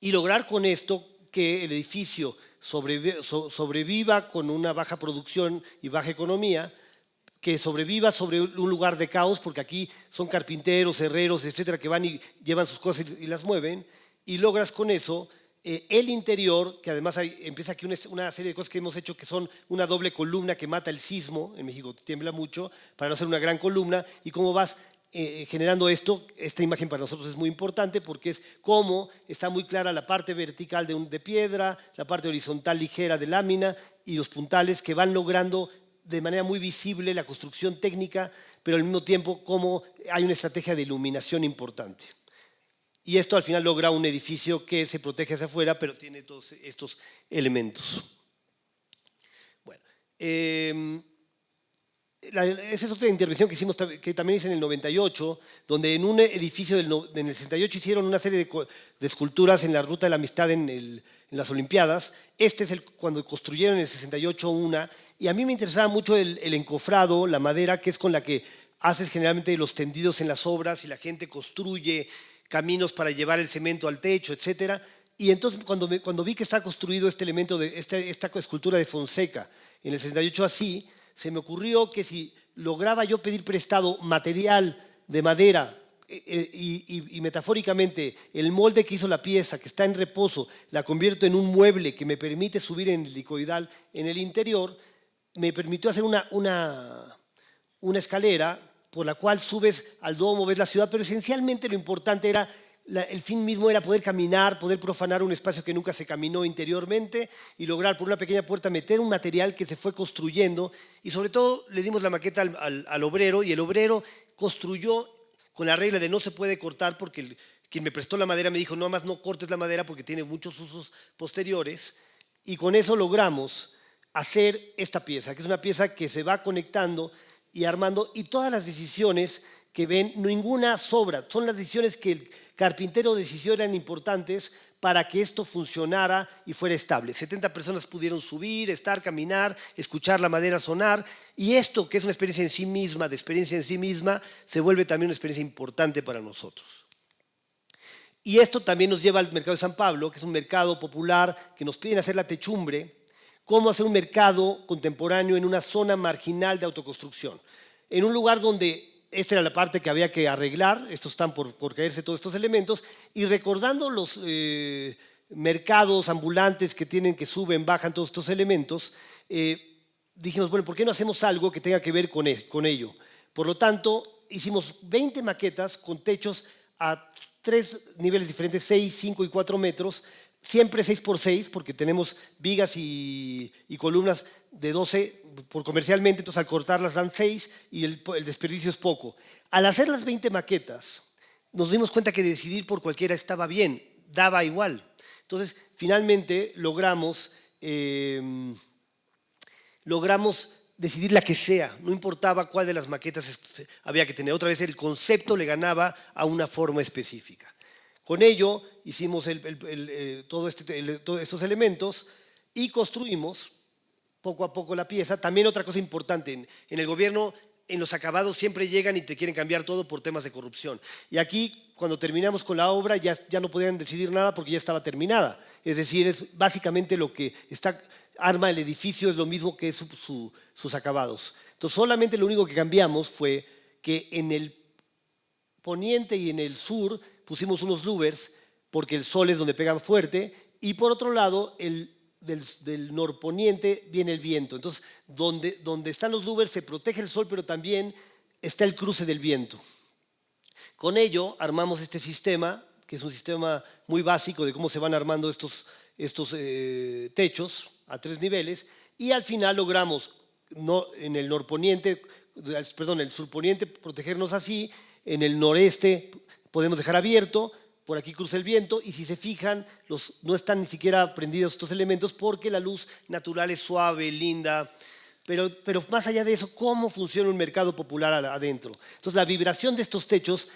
Y lograr con esto que el edificio sobreviva con una baja producción y baja economía, que sobreviva sobre un lugar de caos, porque aquí son carpinteros, herreros, etcétera, que van y llevan sus cosas y las mueven, y logras con eso el interior, que además empieza aquí una serie de cosas que hemos hecho que son una doble columna que mata el sismo, en México tiembla mucho, para no hacer una gran columna, y cómo vas generando esto. Esta imagen para nosotros es muy importante porque es cómo está muy clara la parte vertical de piedra, la parte horizontal ligera de lámina y los puntales que van logrando de manera muy visible la construcción técnica, pero al mismo tiempo cómo hay una estrategia de iluminación importante. Y esto al final logra un edificio que se protege hacia afuera, pero tiene todos estos elementos. Bueno, esa es otra intervención que hicimos, que también hice en el 98, donde en un edificio en el 68 hicieron una serie de esculturas en la Ruta de la Amistad en las Olimpiadas. Este es cuando construyeron en el 68 una, y a mí me interesaba mucho el encofrado, la madera, que es con la que haces generalmente los tendidos en las obras y la gente construye caminos para llevar el cemento al techo, etcétera. Y entonces cuando vi que está construido este elemento, esta escultura de Fonseca en el 68 así, se me ocurrió que si lograba yo pedir prestado material de madera y metafóricamente el molde que hizo la pieza, que está en reposo, la convierto en un mueble que me permite subir en helicoidal en el interior, me permitió hacer una escalera por la cual subes al domo, ves la ciudad, pero esencialmente lo importante era, el fin mismo era poder caminar, poder profanar un espacio que nunca se caminó interiormente y lograr por una pequeña puerta meter un material que se fue construyendo, y sobre todo le dimos la maqueta al obrero, y el obrero construyó con la regla de no se puede cortar, porque quien me prestó la madera me dijo no más no cortes la madera porque tiene muchos usos posteriores, y con eso logramos hacer esta pieza, que es una pieza que se va conectando y armando, y todas las decisiones que ven, ninguna sobra, son las decisiones que el carpintero decidió eran importantes para que esto funcionara y fuera estable. 70 personas pudieron subir, estar, caminar, escuchar la madera sonar, y esto, que es una experiencia en sí misma, de experiencia en sí misma, se vuelve también una experiencia importante para nosotros. Y esto también nos lleva al mercado de San Pablo, que es un mercado popular que nos piden hacer la techumbre, cómo hacer un mercado contemporáneo en una zona marginal de autoconstrucción, en un lugar donde esta era la parte que había que arreglar, estos están por caerse todos estos elementos, y recordando los mercados ambulantes que suben, bajan todos estos elementos, dijimos, bueno, ¿por qué no hacemos algo que tenga que ver con ello? Por lo tanto, hicimos 20 maquetas con techos a 3 niveles diferentes, 6, 5 y 4 metros, siempre 6 por 6, porque tenemos vigas y columnas de 12 por comercialmente, entonces al cortarlas dan 6 y el desperdicio es poco. Al hacer las 20 maquetas, nos dimos cuenta que decidir por cualquiera estaba bien, daba igual. Entonces, finalmente logramos decidir la que sea, no importaba cuál de las maquetas había que tener. Otra vez el concepto le ganaba a una forma específica. Con ello hicimos todos estos elementos y construimos poco a poco la pieza. También otra cosa importante, en el gobierno en los acabados siempre llegan y te quieren cambiar todo por temas de corrupción. Y aquí, cuando terminamos con la obra, ya no podían decidir nada porque ya estaba terminada. Es decir, es básicamente lo que arma el edificio, es lo mismo que sus acabados. Entonces, solamente lo único que cambiamos fue que en el poniente y en el sur pusimos unos louvers porque el sol es donde pega fuerte, y por otro lado, del norponiente viene el viento. Entonces, donde están los louvers se protege el sol, pero también está el cruce del viento. Con ello armamos este sistema, que es un sistema muy básico de cómo se van armando estos techos a 3 niveles, y al final logramos en el norponiente, perdón, el surponiente protegernos así, en el noreste podemos dejar abierto, por aquí cruza el viento, y si se fijan, no están ni siquiera prendidos estos elementos porque la luz natural es suave, linda, pero más allá de eso, ¿cómo funciona un mercado popular adentro? Entonces, la vibración de estos techos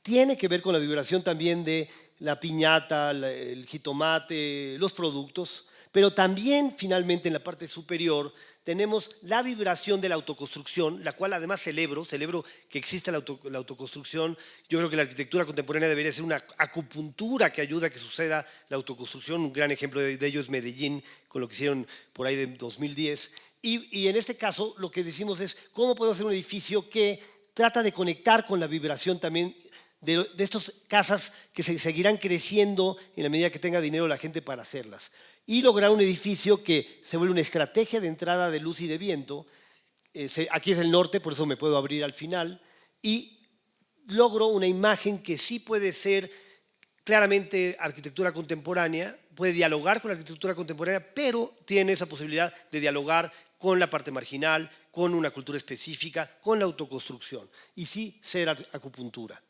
tiene que ver con la vibración también de la piñata, el jitomate, los productos, pero también finalmente en la parte superior tenemos la vibración de la autoconstrucción, la cual además celebro que existe la autoconstrucción. Yo creo que la arquitectura contemporánea debería ser una acupuntura que ayuda a que suceda la autoconstrucción. Un gran ejemplo de ello es Medellín, con lo que hicieron por ahí de 2010. Y en este caso lo que decimos es cómo podemos hacer un edificio que trata de conectar con la vibración también de estas casas que se seguirán creciendo en la medida que tenga dinero la gente para hacerlas. Y lograr un edificio que se vuelve una estrategia de entrada de luz y de viento. Aquí es el norte, por eso me puedo abrir al final. Y logro una imagen que sí puede ser claramente arquitectura contemporánea, puede dialogar con la arquitectura contemporánea, pero tiene esa posibilidad de dialogar con la parte marginal, con una cultura específica, con la autoconstrucción. Y sí ser acupuntura.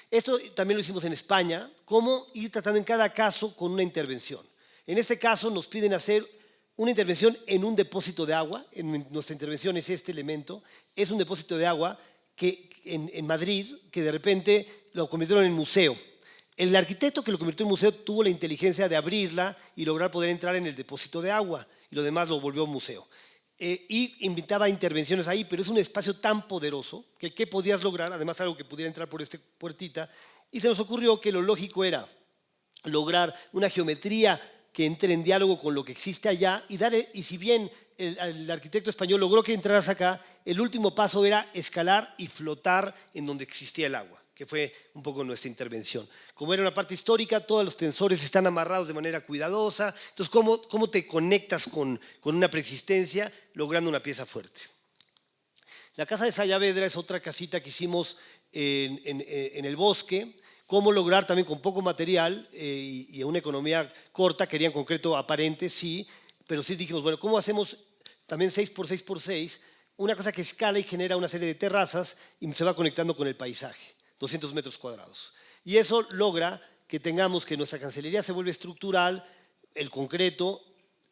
Esto también lo hicimos en España, cómo ir tratando en cada caso con una intervención. En este caso nos piden hacer una intervención en un depósito de agua. Nuestra intervención es este elemento. Es un depósito de agua que en Madrid, que de repente lo convirtieron en museo. El arquitecto que lo convirtió en museo tuvo la inteligencia de abrirla y lograr poder entrar en el depósito de agua. Y lo demás lo volvió museo. Y invitaba intervenciones ahí, pero es un espacio tan poderoso que ¿qué podías lograr? Además, algo que pudiera entrar por esta puertita. Y se nos ocurrió que lo lógico era lograr una geometría que entre en diálogo con lo que existe allá y si bien el arquitecto español logró que entraras acá, el último paso era escalar y flotar en donde existía el agua, que fue un poco nuestra intervención. Como era una parte histórica, todos los tensores están amarrados de manera cuidadosa. Entonces, ¿cómo te conectas con una preexistencia logrando una pieza fuerte? La casa de Sayavedra es otra casita que hicimos en el bosque. Cómo lograr también con poco material y una economía corta, querían concreto aparente, sí, pero sí dijimos, bueno, ¿cómo hacemos también 6x6x6? Una cosa que escala y genera una serie de terrazas y se va conectando con el paisaje, 200 metros cuadrados. Y eso logra que tengamos que nuestra cancelería se vuelve estructural, el concreto.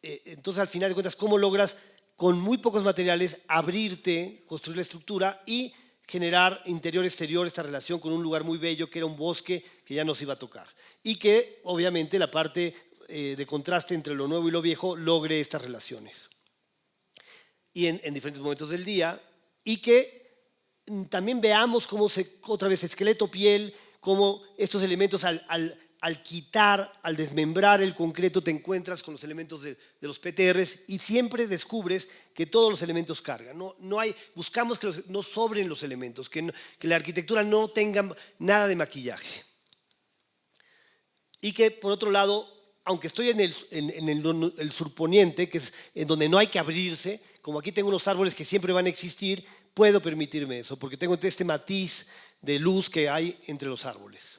Entonces, al final de cuentas, ¿cómo logras con muy pocos materiales abrirte, construir la estructura y generar interior-exterior esta relación con un lugar muy bello que era un bosque que ya nos iba a tocar? Y que, obviamente, la parte de contraste entre lo nuevo y lo viejo logre estas relaciones. Y en diferentes momentos del día. Y que también veamos cómo otra vez esqueleto, piel, cómo estos elementos al quitar, al desmembrar el concreto, te encuentras con los elementos de los PTRs y siempre descubres que todos los elementos cargan. Buscamos que no sobren los elementos, que la arquitectura no tenga nada de maquillaje. Y que, por otro lado, aunque estoy en el surponiente, que es en donde no hay que abrirse, como aquí tengo unos árboles que siempre van a existir, puedo permitirme eso, porque tengo este matiz de luz que hay entre los árboles.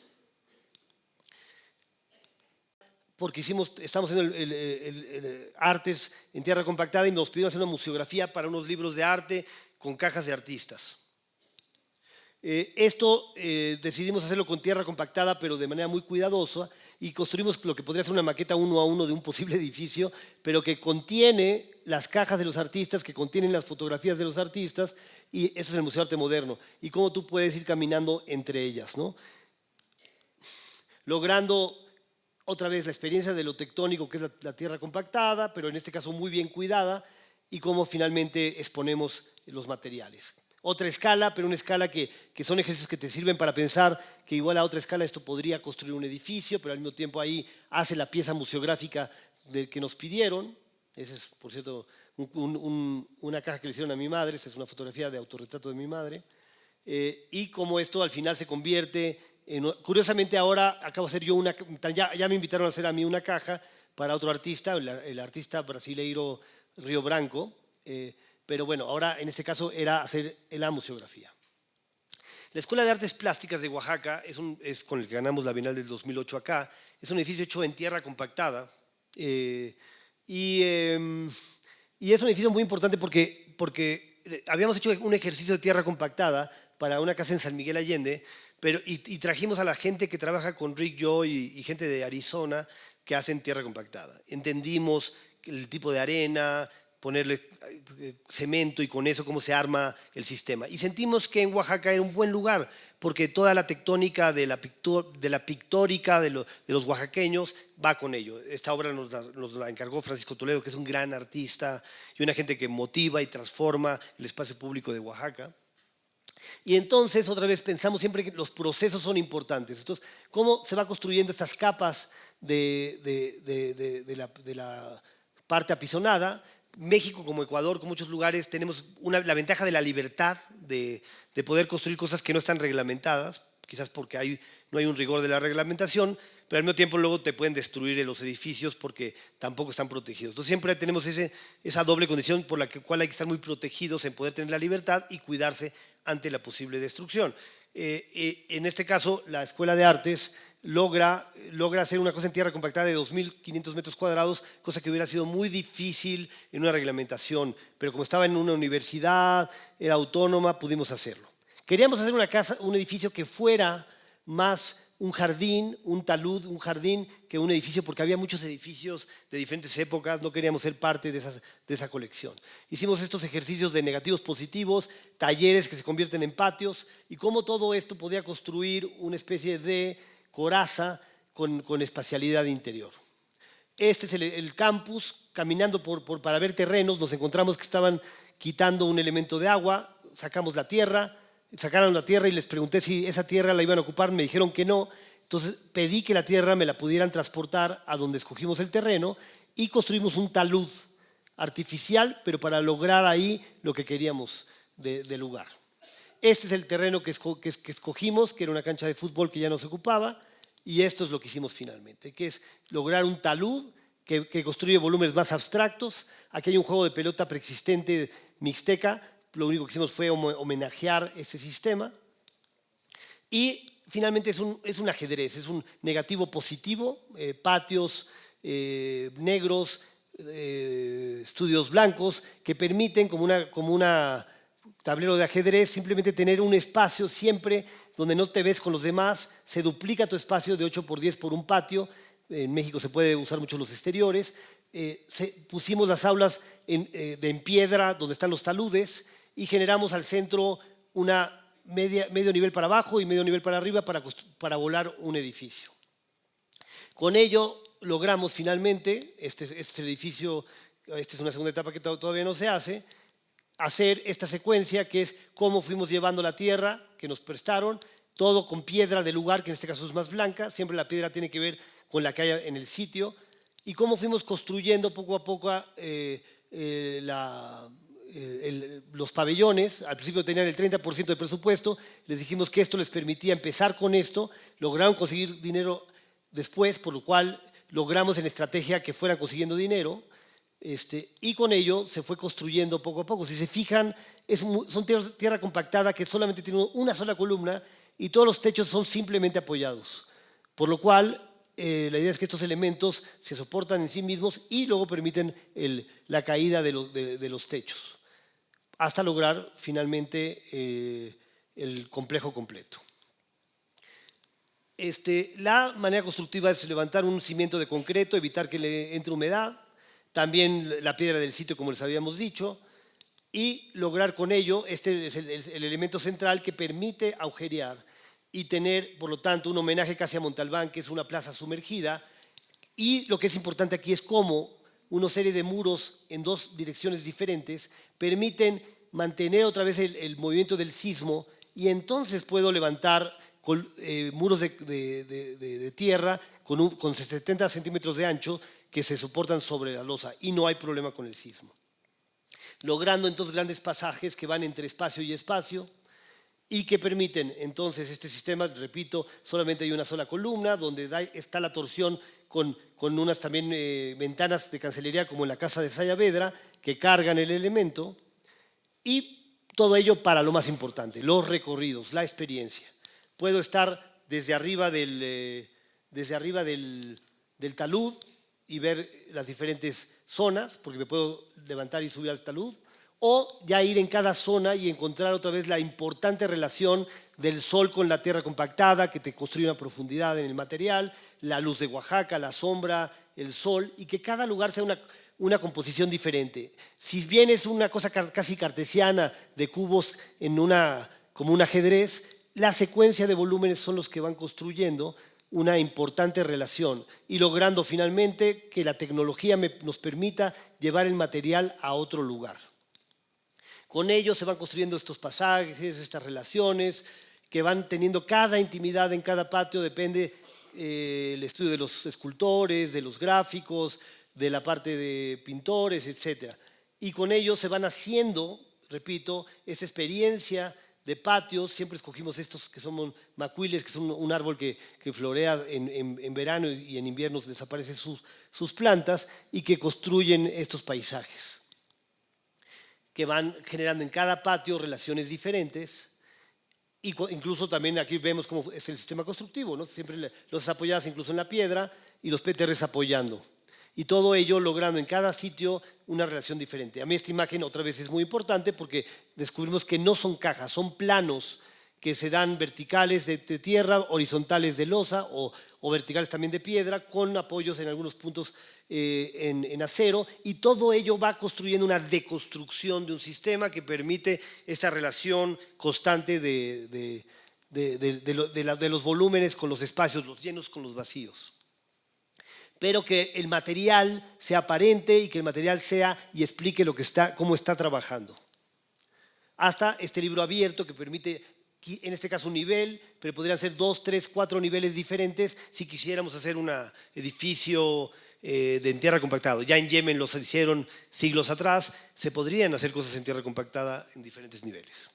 Porque estamos haciendo el artes en tierra compactada y nos pidieron hacer una museografía para unos libros de arte con cajas de artistas. Esto decidimos hacerlo con tierra compactada, pero de manera muy cuidadosa, y construimos lo que podría ser una maqueta 1:1 de un posible edificio, pero que contiene las cajas de los artistas, que contienen las fotografías de los artistas, y eso es el Museo de Arte Moderno, y cómo tú puedes ir caminando entre ellas, ¿no? Logrando otra vez la experiencia de lo tectónico, que es la tierra compactada, pero en este caso muy bien cuidada, y cómo finalmente exponemos los materiales. otra escala, pero una escala que son ejercicios que te sirven para pensar que igual a otra escala esto podría construir un edificio, pero al mismo tiempo ahí hace la pieza museográfica que nos pidieron. Esa es, por cierto, una caja que le hicieron a mi madre. Esta es una fotografía de autorretrato de mi madre. Y cómo esto al final se convierte en... Curiosamente ahora acabo de hacer yo una... Ya me invitaron a hacer a mí una caja para otro artista, el artista brasileiro Río Branco. Pero bueno, ahora en este caso era hacer la museografía. La Escuela de Artes Plásticas de Oaxaca es con el que ganamos la Bienal del 2008 acá. Es un edificio hecho en tierra compactada. Y es un edificio muy importante porque habíamos hecho un ejercicio de tierra compactada para una casa en San Miguel Allende, y trajimos a la gente que trabaja con Rick Joy y gente de Arizona que hacen tierra compactada. Entendimos el tipo de arena, ponerle cemento y con eso cómo se arma el sistema. Y sentimos que en Oaxaca era un buen lugar porque toda la tectónica de la pictórica de los oaxaqueños va con ello. Esta obra nos la encargó Francisco Toledo, que es un gran artista y una gente que motiva y transforma el espacio público de Oaxaca. Y entonces otra vez pensamos siempre que los procesos son importantes. Entonces, ¿cómo se va construyendo estas capas de la parte apisonada? México, como Ecuador, como muchos lugares, tenemos la ventaja de la libertad de poder construir cosas que no están reglamentadas, quizás porque no hay un rigor de la reglamentación, pero al mismo tiempo luego te pueden destruir los edificios porque tampoco están protegidos. Entonces siempre tenemos esa doble condición por la cual hay que estar muy protegidos en poder tener la libertad y cuidarse ante la posible destrucción. En este caso, la Escuela de Artes logra hacer una cosa en tierra compactada de 2.500 metros cuadrados, cosa que hubiera sido muy difícil en una reglamentación, pero como estaba en una universidad, era autónoma, pudimos hacerlo. Queríamos hacer un edificio que fuera más un jardín, un talud, un jardín, que un edificio, porque había muchos edificios de diferentes épocas, no queríamos ser parte de esa colección. Hicimos estos ejercicios de negativos positivos, talleres que se convierten en patios, y cómo todo esto podía construir una especie de coraza con espacialidad interior. Este es el campus. Caminando para ver terrenos, nos encontramos que estaban quitando un elemento de agua, sacaron la tierra y les pregunté si esa tierra la iban a ocupar, me dijeron que no, entonces pedí que la tierra me la pudieran transportar a donde escogimos el terreno y construimos un talud artificial, pero para lograr ahí lo que queríamos del lugar. Este es el terreno que escogimos, que era una cancha de fútbol que ya no se ocupaba, y esto es lo que hicimos finalmente, que es lograr un talud que construye volúmenes más abstractos. Aquí hay un juego de pelota preexistente mixteca. Lo único que hicimos fue homenajear este sistema. Y finalmente es un ajedrez, es un negativo positivo, patios negros, estudios blancos, que permiten como una tablero de ajedrez simplemente tener un espacio siempre donde no te ves con los demás, se duplica tu espacio de 8x10 por un patio. En México se puede usar mucho los exteriores. Pusimos las aulas en piedra donde están los taludes y generamos al centro medio nivel para abajo y medio nivel para arriba para volar un edificio. Con ello logramos finalmente, este es el edificio, esta es una segunda etapa que todavía no se hace, hacer esta secuencia que es cómo fuimos llevando la tierra que nos prestaron, todo con piedra del lugar, que en este caso es más blanca, siempre la piedra tiene que ver con la que hay en el sitio, y cómo fuimos construyendo poco a poco los pabellones. Al principio tenían el 30% de presupuesto, les dijimos que esto les permitía empezar con esto, lograron conseguir dinero después, por lo cual logramos en estrategia que fueran consiguiendo dinero, y con ello se fue construyendo poco a poco. Si se fijan, son tierra compactada que solamente tiene una sola columna y todos los techos son simplemente apoyados, por lo cual la idea es que estos elementos se soportan en sí mismos y luego permiten la caída de los techos, hasta lograr finalmente el complejo completo. La manera constructiva es levantar un cimiento de concreto, evitar que le entre humedad, también la piedra del sitio, como les habíamos dicho, y lograr con ello, este es el elemento central que permite agujerear y tener, por lo tanto, un homenaje casi a Montalbán, que es una plaza sumergida. Y lo que es importante aquí es cómo una serie de muros en dos direcciones diferentes permiten mantener otra vez el movimiento del sismo y entonces puedo levantar muros de tierra con 70 centímetros de ancho que se soportan sobre la losa y no hay problema con el sismo. Logrando entonces grandes pasajes que van entre espacio y espacio y que permiten entonces este sistema, repito, solamente hay una sola columna donde está la torsión con unas también ventanas de cancelería como en la casa de Saavedra que cargan el elemento y todo ello para lo más importante, los recorridos, la experiencia. Puedo estar desde arriba del talud y ver las diferentes zonas, porque me puedo levantar y subir al talud, o ya ir en cada zona y encontrar otra vez la importante relación del sol con la tierra compactada que te construye una profundidad en el material, la luz de Oaxaca, la sombra, el sol, y que cada lugar sea una composición diferente. Si bien es una cosa casi cartesiana de cubos como un ajedrez, la secuencia de volúmenes son los que van construyendo una importante relación y logrando finalmente que la tecnología nos permita llevar el material a otro lugar. Con ello se van construyendo estos pasajes, estas relaciones, que van teniendo cada intimidad en cada patio, depende el estudio de los escultores, de los gráficos, de la parte de pintores, etc. Y con ello se van haciendo, repito, esta experiencia de patios. Siempre escogimos estos que son macuiles, que son un árbol que florea en verano y en invierno desaparecen sus plantas y que construyen estos paisajes, que van generando en cada patio relaciones diferentes. Y incluso también aquí vemos cómo es el sistema constructivo, ¿no? Siempre los apoyadas incluso en la piedra y los PTRs apoyando. Y todo ello logrando en cada sitio una relación diferente. A mí esta imagen otra vez es muy importante porque descubrimos que no son cajas, son planos que se dan verticales de tierra, horizontales de losa o verticales también de piedra, con apoyos en algunos puntos en acero, y todo ello va construyendo una deconstrucción de un sistema que permite esta relación constante de los volúmenes con los espacios, los llenos con los vacíos. Pero que el material sea aparente y que el material sea y explique cómo está trabajando. Hasta este libro abierto que permite, en este caso un nivel, pero podrían ser 2, 3, 4 niveles diferentes si quisiéramos hacer un edificio en tierra compactada. Ya en Yemen los hicieron siglos atrás, se podrían hacer cosas en tierra compactada en diferentes niveles.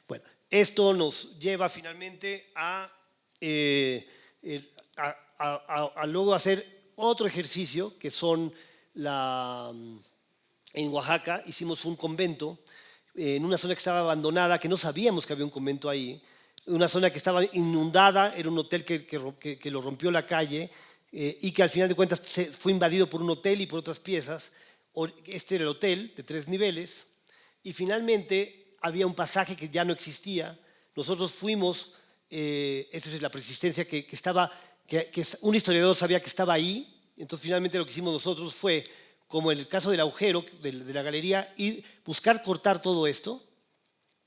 Bueno, esto nos lleva finalmente a luego hacer otro ejercicio que son en Oaxaca hicimos un convento en una zona que estaba abandonada, que no sabíamos que había un convento ahí, una zona que estaba inundada, era un hotel que lo rompió la calle y que al final de cuentas fue invadido por un hotel y por otras piezas. Este era el hotel de 3 niveles y finalmente había un pasaje que ya no existía. Nosotros fuimos, esta es la persistencia que un historiador sabía que estaba ahí. Entonces finalmente lo que hicimos nosotros fue, como en el caso del agujero de la galería, ir buscar cortar todo esto.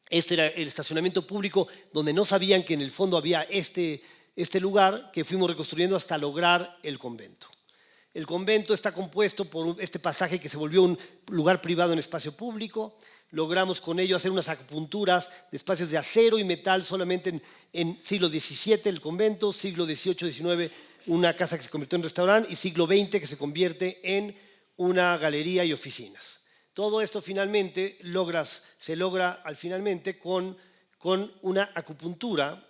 Este era el estacionamiento público donde no sabían que en el fondo había este lugar que fuimos reconstruyendo hasta lograr el convento. El convento está compuesto por este pasaje que se volvió un lugar privado en espacio público. Logramos con ello hacer unas acupunturas de espacios de acero y metal solamente en siglo XVII el convento, siglo XVIII, XIX una casa que se convirtió en restaurante y siglo XX que se convierte en una galería y oficinas. Todo esto finalmente se logra finalmente con una acupuntura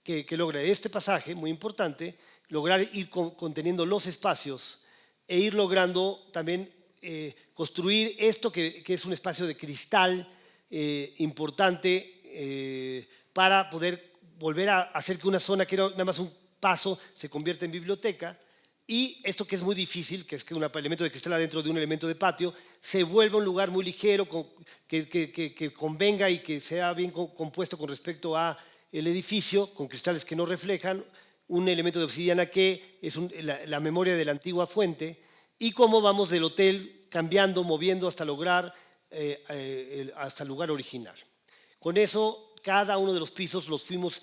que logra este pasaje, muy importante, lograr ir conteniendo los espacios e ir logrando también construir esto que es un espacio de cristal importante para poder volver a hacer que una zona que era nada más un paso se convierta en biblioteca, y esto que es muy difícil, que es que un elemento de cristal adentro de un elemento de patio, se vuelva un lugar muy ligero, que convenga y que sea bien compuesto con respecto a el edificio, con cristales que no reflejan, un elemento de obsidiana que es la memoria de la antigua fuente, y cómo vamos del hotel cambiando, moviendo hasta lograr hasta el lugar original. Con eso, cada uno de los pisos los fuimos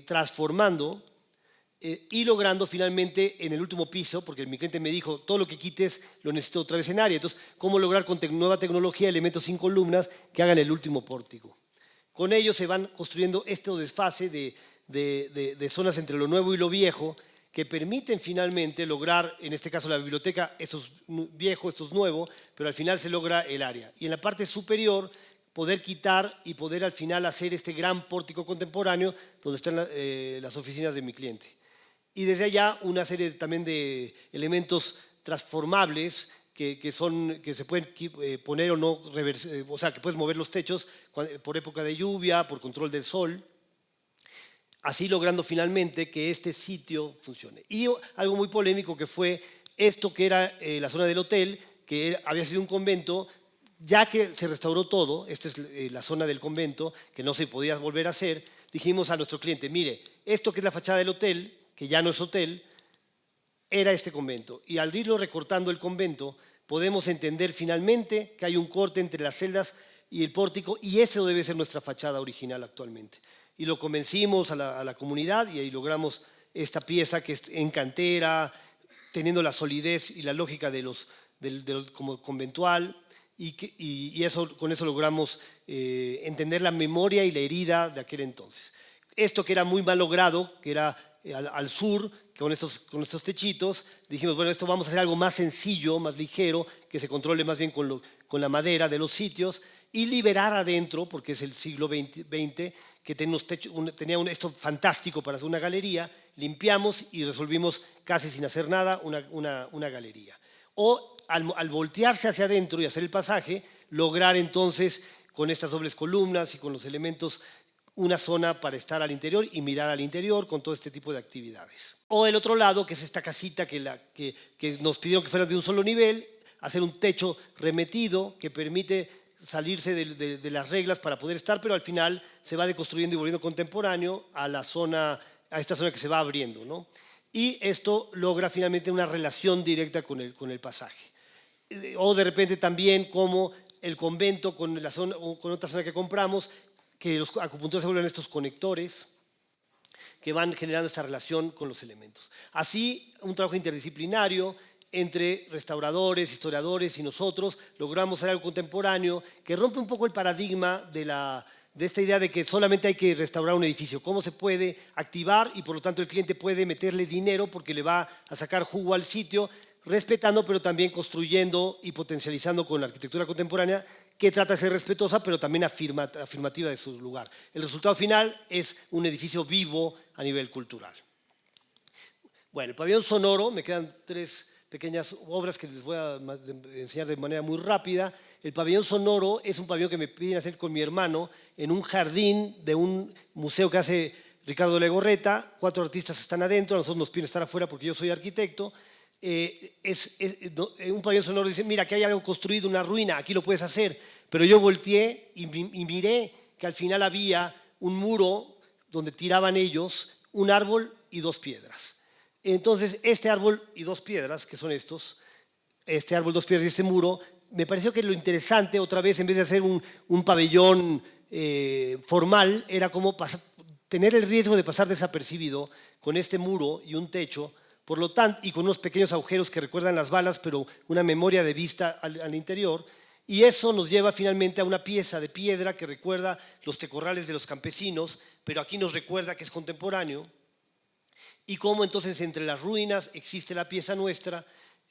transformando y logrando finalmente en el último piso, porque mi cliente me dijo, todo lo que quites lo necesito otra vez en área. Entonces, ¿cómo lograr con nueva tecnología elementos sin columnas que hagan el último pórtico? Con ello se van construyendo este desfase de zonas entre lo nuevo y lo viejo, que permiten finalmente lograr, en este caso la biblioteca, esto es viejo, esto es nuevo, pero al final se logra el área. Y en la parte superior, poder quitar y poder al final hacer este gran pórtico contemporáneo donde están las oficinas de mi cliente. Y desde allá una serie también de elementos transformables que se pueden poner o no, o sea, que puedes mover los techos por época de lluvia, por control del sol, así logrando finalmente que este sitio funcione. Y algo muy polémico que fue esto que era la zona del hotel, que había sido un convento, ya que se restauró todo, esta es la zona del convento, que no se podía volver a hacer, dijimos a nuestro cliente, mire, esto que es la fachada del hotel, que ya no es hotel, era este convento. Y al irlo recortando el convento, podemos entender finalmente que hay un corte entre las celdas y el pórtico, y eso debe ser nuestra fachada original actualmente. Y lo convencimos a la comunidad y ahí logramos esta pieza que es en cantera, teniendo la solidez y la lógica como conventual, y con eso logramos entender la memoria y la herida de aquel entonces. Esto que era muy mal logrado, que era al sur, con estos techitos, dijimos, bueno, esto vamos a hacer algo más sencillo, más ligero, que se controle más bien con la madera de los sitios, y liberar adentro, porque es el siglo XX, que tenía esto fantástico para hacer una galería, limpiamos y resolvimos casi sin hacer nada una galería. O al voltearse hacia adentro y hacer el pasaje, lograr entonces con estas dobles columnas y con los elementos una zona para estar al interior y mirar al interior con todo este tipo de actividades. O el otro lado, que es esta casita que nos pidieron que fuera de un solo nivel, hacer un techo remetido que permite salirse de las reglas para poder estar, pero al final se va deconstruyendo y volviendo contemporáneo a esta zona que se va abriendo, ¿no? Y esto logra finalmente una relación directa con el pasaje. O de repente también como el convento con otra zona que compramos, que los acupunturas se vuelven estos conectores que van generando esta relación con los elementos. Así, un trabajo interdisciplinario entre restauradores, historiadores y nosotros, logramos hacer algo contemporáneo que rompe un poco el paradigma de esta idea de que solamente hay que restaurar un edificio, cómo se puede activar y por lo tanto el cliente puede meterle dinero porque le va a sacar jugo al sitio, respetando pero también construyendo y potencializando con la arquitectura contemporánea que trata de ser respetuosa pero también afirmativa de su lugar. El resultado final es un edificio vivo a nivel cultural. Bueno, el pabellón sonoro, me quedan 3 pequeñas obras que les voy a enseñar de manera muy rápida. El pabellón sonoro es un pabellón que me piden hacer con mi hermano en un jardín de un museo que hace Ricardo Legorreta. 4 artistas están adentro, a nosotros nos piden estar afuera porque yo soy arquitecto. Un pabellón sonoro dice, mira, aquí hay algo construido, una ruina, aquí lo puedes hacer. Pero yo volteé y miré que al final había un muro donde tiraban ellos un árbol y 2 piedras. Entonces, este árbol y 2 piedras, que son este árbol, 2 piedras y este muro, me pareció que lo interesante, otra vez, en vez de hacer un pabellón formal, era como tener el riesgo de pasar desapercibido con este muro y un techo, por lo tanto, y con unos pequeños agujeros que recuerdan las balas, pero una memoria de vista al interior, y eso nos lleva finalmente a una pieza de piedra que recuerda los tecorrales de los campesinos, pero aquí nos recuerda que es contemporáneo, y cómo entonces entre las ruinas existe la pieza nuestra,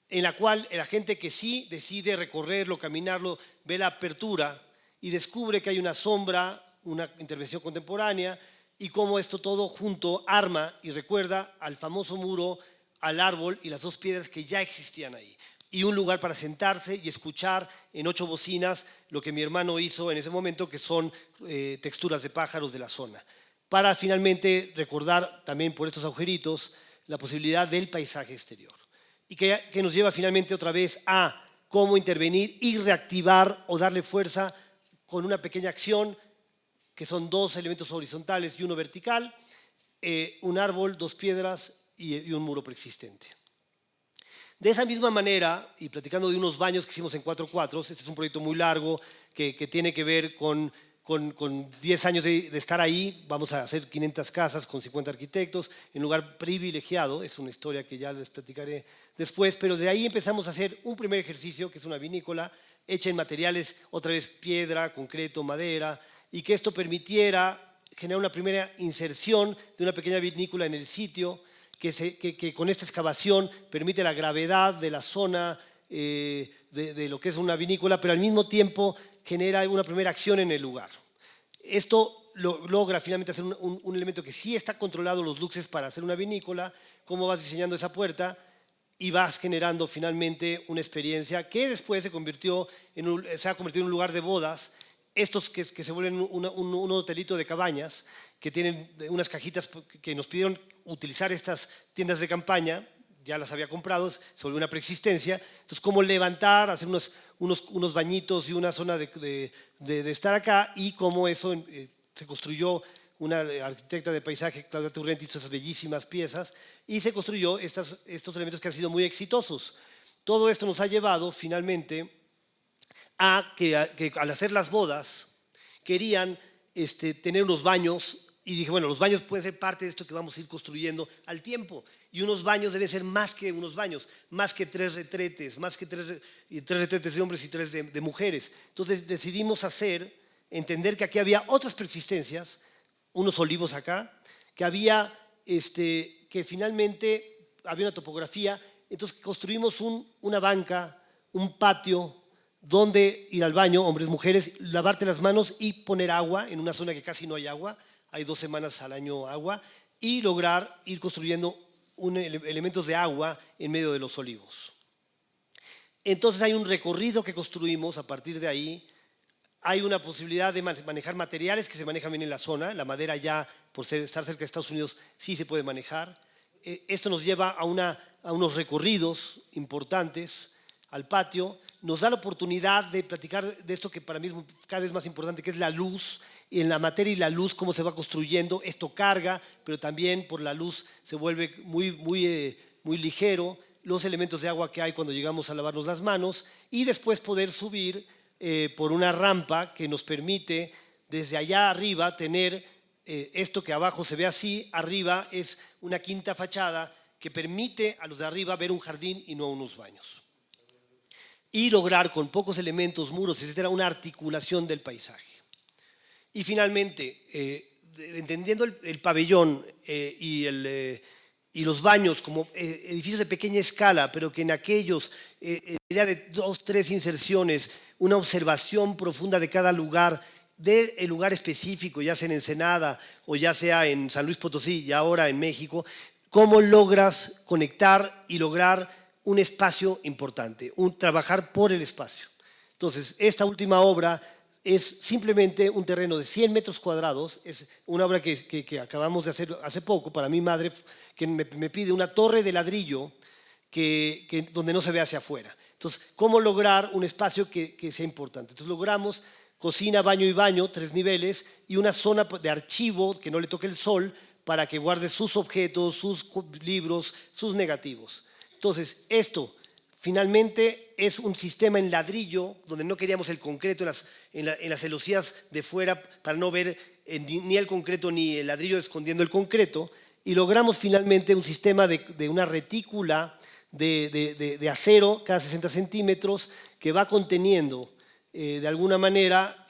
en la cual la gente que sí decide recorrerlo, caminarlo, ve la apertura y descubre que hay una sombra, una intervención contemporánea, y cómo esto todo junto arma y recuerda al famoso muro, al árbol y las 2 piedras que ya existían ahí. Y un lugar para sentarse y escuchar en 8 bocinas lo que mi hermano hizo en ese momento, que son texturas de pájaros de la zona, para finalmente recordar también por estos agujeritos la posibilidad del paisaje exterior. Y que nos lleva finalmente otra vez a cómo intervenir y reactivar o darle fuerza con una pequeña acción, que son 2 elementos horizontales y uno vertical, un árbol, 2 piedras y un muro preexistente. De esa misma manera, y platicando de unos baños que hicimos en 4 cuadros, este es un proyecto muy largo que tiene que ver con con 10 años de estar ahí, vamos a hacer 500 casas con 50 arquitectos, en un lugar privilegiado, es una historia que ya les platicaré después, pero de ahí empezamos a hacer un primer ejercicio, que es una vinícola, hecha en materiales, otra vez piedra, concreto, madera, y que esto permitiera generar una primera inserción de una pequeña vinícola en el sitio, que con esta excavación permite la gravedad de la zona, de lo que es una vinícola, pero al mismo tiempo genera una primera acción en el lugar. Esto logra finalmente hacer un elemento que sí está controlado los luxes para hacer una vinícola, cómo vas diseñando esa puerta y vas generando finalmente una experiencia que después se ha convertido en un lugar de bodas, estos que se vuelven un hotelito de cabañas, que tienen unas cajitas que nos pidieron utilizar estas tiendas de campaña, ya las había comprado, se volvió una preexistencia. Entonces, cómo levantar, hacer unos bañitos y una zona de estar acá, y cómo eso se construyó una arquitecta de paisaje, Claudia Turrent, hizo esas bellísimas piezas, y se construyó estos elementos que han sido muy exitosos. Todo esto nos ha llevado finalmente a que al hacer las bodas querían tener unos baños, y dije, bueno, los baños pueden ser parte de esto que vamos a ir construyendo al tiempo, y unos baños deben ser más que unos baños, más que 3 retretes, más que 3 retretes de hombres y 3 de mujeres. Entonces decidimos entender que aquí había otras persistencias, unos olivos acá, que había, que finalmente había una topografía. Entonces construimos una banca, un patio, donde ir al baño, hombres, mujeres, lavarte las manos y poner agua en una zona que casi no hay agua, hay 2 semanas al año agua, y lograr ir construyendo elementos de agua en medio de los olivos. Entonces hay un recorrido que construimos a partir de ahí. Hay una posibilidad de manejar materiales que se manejan bien en la zona. La madera ya, por estar cerca de Estados Unidos, sí se puede manejar. Esto nos lleva a unos recorridos importantes al patio. Nos da la oportunidad de platicar de esto que para mí es cada vez más importante, que es la luz. En la materia y la luz, cómo se va construyendo. Esto carga, pero también por la luz se vuelve muy ligero. Los elementos de agua que hay cuando llegamos a lavarnos las manos, y después poder subir por una rampa que nos permite desde allá arriba tener esto que abajo se ve así, arriba es una quinta fachada que permite a los de arriba ver un jardín y no unos baños. Y lograr con pocos elementos, muros, etcétera, una articulación del paisaje. Y finalmente, entendiendo el pabellón y los baños como edificios de pequeña escala, pero que en aquellos, idea de 2, 3 inserciones, una observación profunda de cada lugar, del lugar específico, ya sea en Ensenada o ya sea en San Luis Potosí y ahora en México, cómo logras conectar y lograr un espacio importante, trabajar por el espacio. Entonces, esta última obra es simplemente un terreno de 100 metros cuadrados, es una obra que acabamos de hacer hace poco para mi madre, que me pide una torre de ladrillo donde no se ve hacia afuera. Entonces, ¿cómo lograr un espacio que sea importante? Entonces, logramos cocina, baño y baño, 3 niveles, y una zona de archivo que no le toque el sol para que guarde sus objetos, sus libros, sus negativos. Entonces, esto finalmente es un sistema en ladrillo, donde no queríamos el concreto en las celosías de fuera para no ver ni el concreto ni el ladrillo escondiendo el concreto, y logramos finalmente un sistema de una retícula de acero cada 60 centímetros que va conteniendo de alguna manera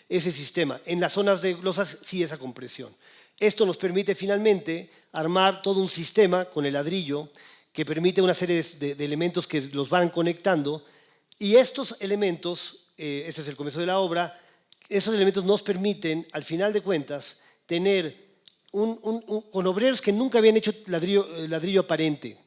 ese sistema. En las zonas de losas sí esa compresión. Esto nos permite finalmente armar todo un sistema con el ladrillo que permite una serie de elementos que los van conectando, y estos elementos, este es el comienzo de la obra, esos elementos nos permiten, al final de cuentas, tener con obreros que nunca habían hecho ladrillo aparente,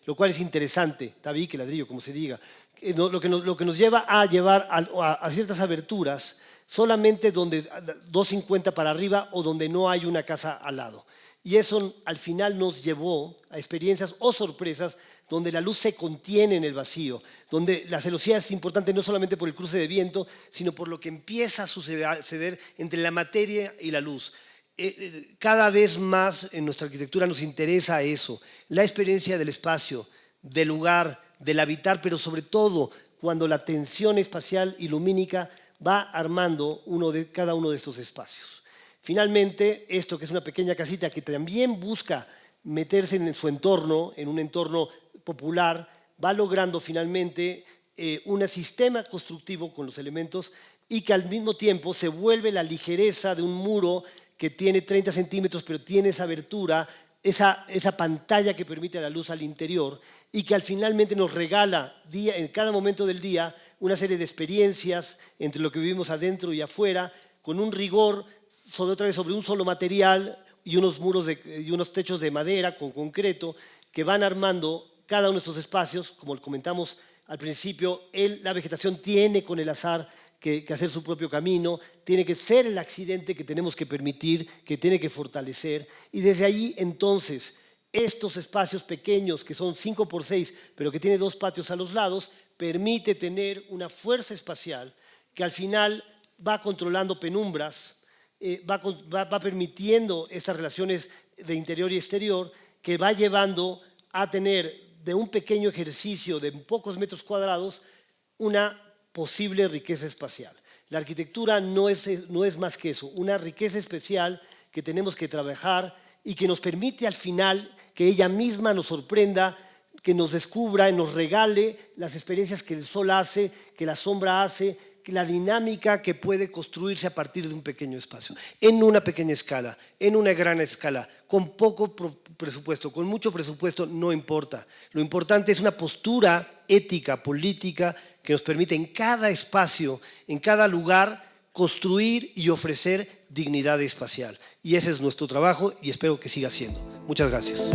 lo cual es interesante, tabique, ladrillo, como se diga, lo que nos lleva a llevar a ciertas aberturas solamente donde 250 para arriba o donde no hay una casa al lado. Y eso al final nos llevó a experiencias o sorpresas donde la luz se contiene en el vacío, donde la celosía es importante no solamente por el cruce de viento, sino por lo que empieza a suceder entre la materia y la luz. Cada vez más en nuestra arquitectura nos interesa eso, la experiencia del espacio, del lugar, del habitar, pero sobre todo cuando la tensión espacial y lumínica va armando cada uno de estos espacios. Finalmente, esto que es una pequeña casita que también busca meterse en su entorno, en un entorno popular, va logrando finalmente un sistema constructivo con los elementos y que al mismo tiempo se vuelve la ligereza de un muro que tiene 30 centímetros, pero tiene esa abertura, esa pantalla que permite la luz al interior y que al finalmente nos regala en cada momento del día una serie de experiencias entre lo que vivimos adentro y afuera, con un rigor otra vez sobre un solo material y unos muros y unos techos de madera con concreto que van armando cada uno de estos espacios. Como comentamos al principio, la vegetación tiene con el azar que hacer su propio camino, tiene que ser el accidente que tenemos que permitir, que tiene que fortalecer, y desde ahí entonces estos espacios pequeños que son 5 por 6, pero que tiene 2 patios a los lados, permite tener una fuerza espacial que al final va controlando penumbras, va permitiendo estas relaciones de interior y exterior, que va llevando a tener de un pequeño ejercicio de pocos metros cuadrados una posible riqueza espacial. La arquitectura no es más que eso, una riqueza especial que tenemos que trabajar y que nos permite al final que ella misma nos sorprenda, que nos descubra y nos regale las experiencias que el sol hace, que la sombra hace, la dinámica que puede construirse a partir de un pequeño espacio, en una pequeña escala, en una gran escala, con poco presupuesto, con mucho presupuesto, no importa. Lo importante es una postura ética, política, que nos permite en cada espacio, en cada lugar, construir y ofrecer dignidad espacial. Y ese es nuestro trabajo y espero que siga siendo. Muchas gracias.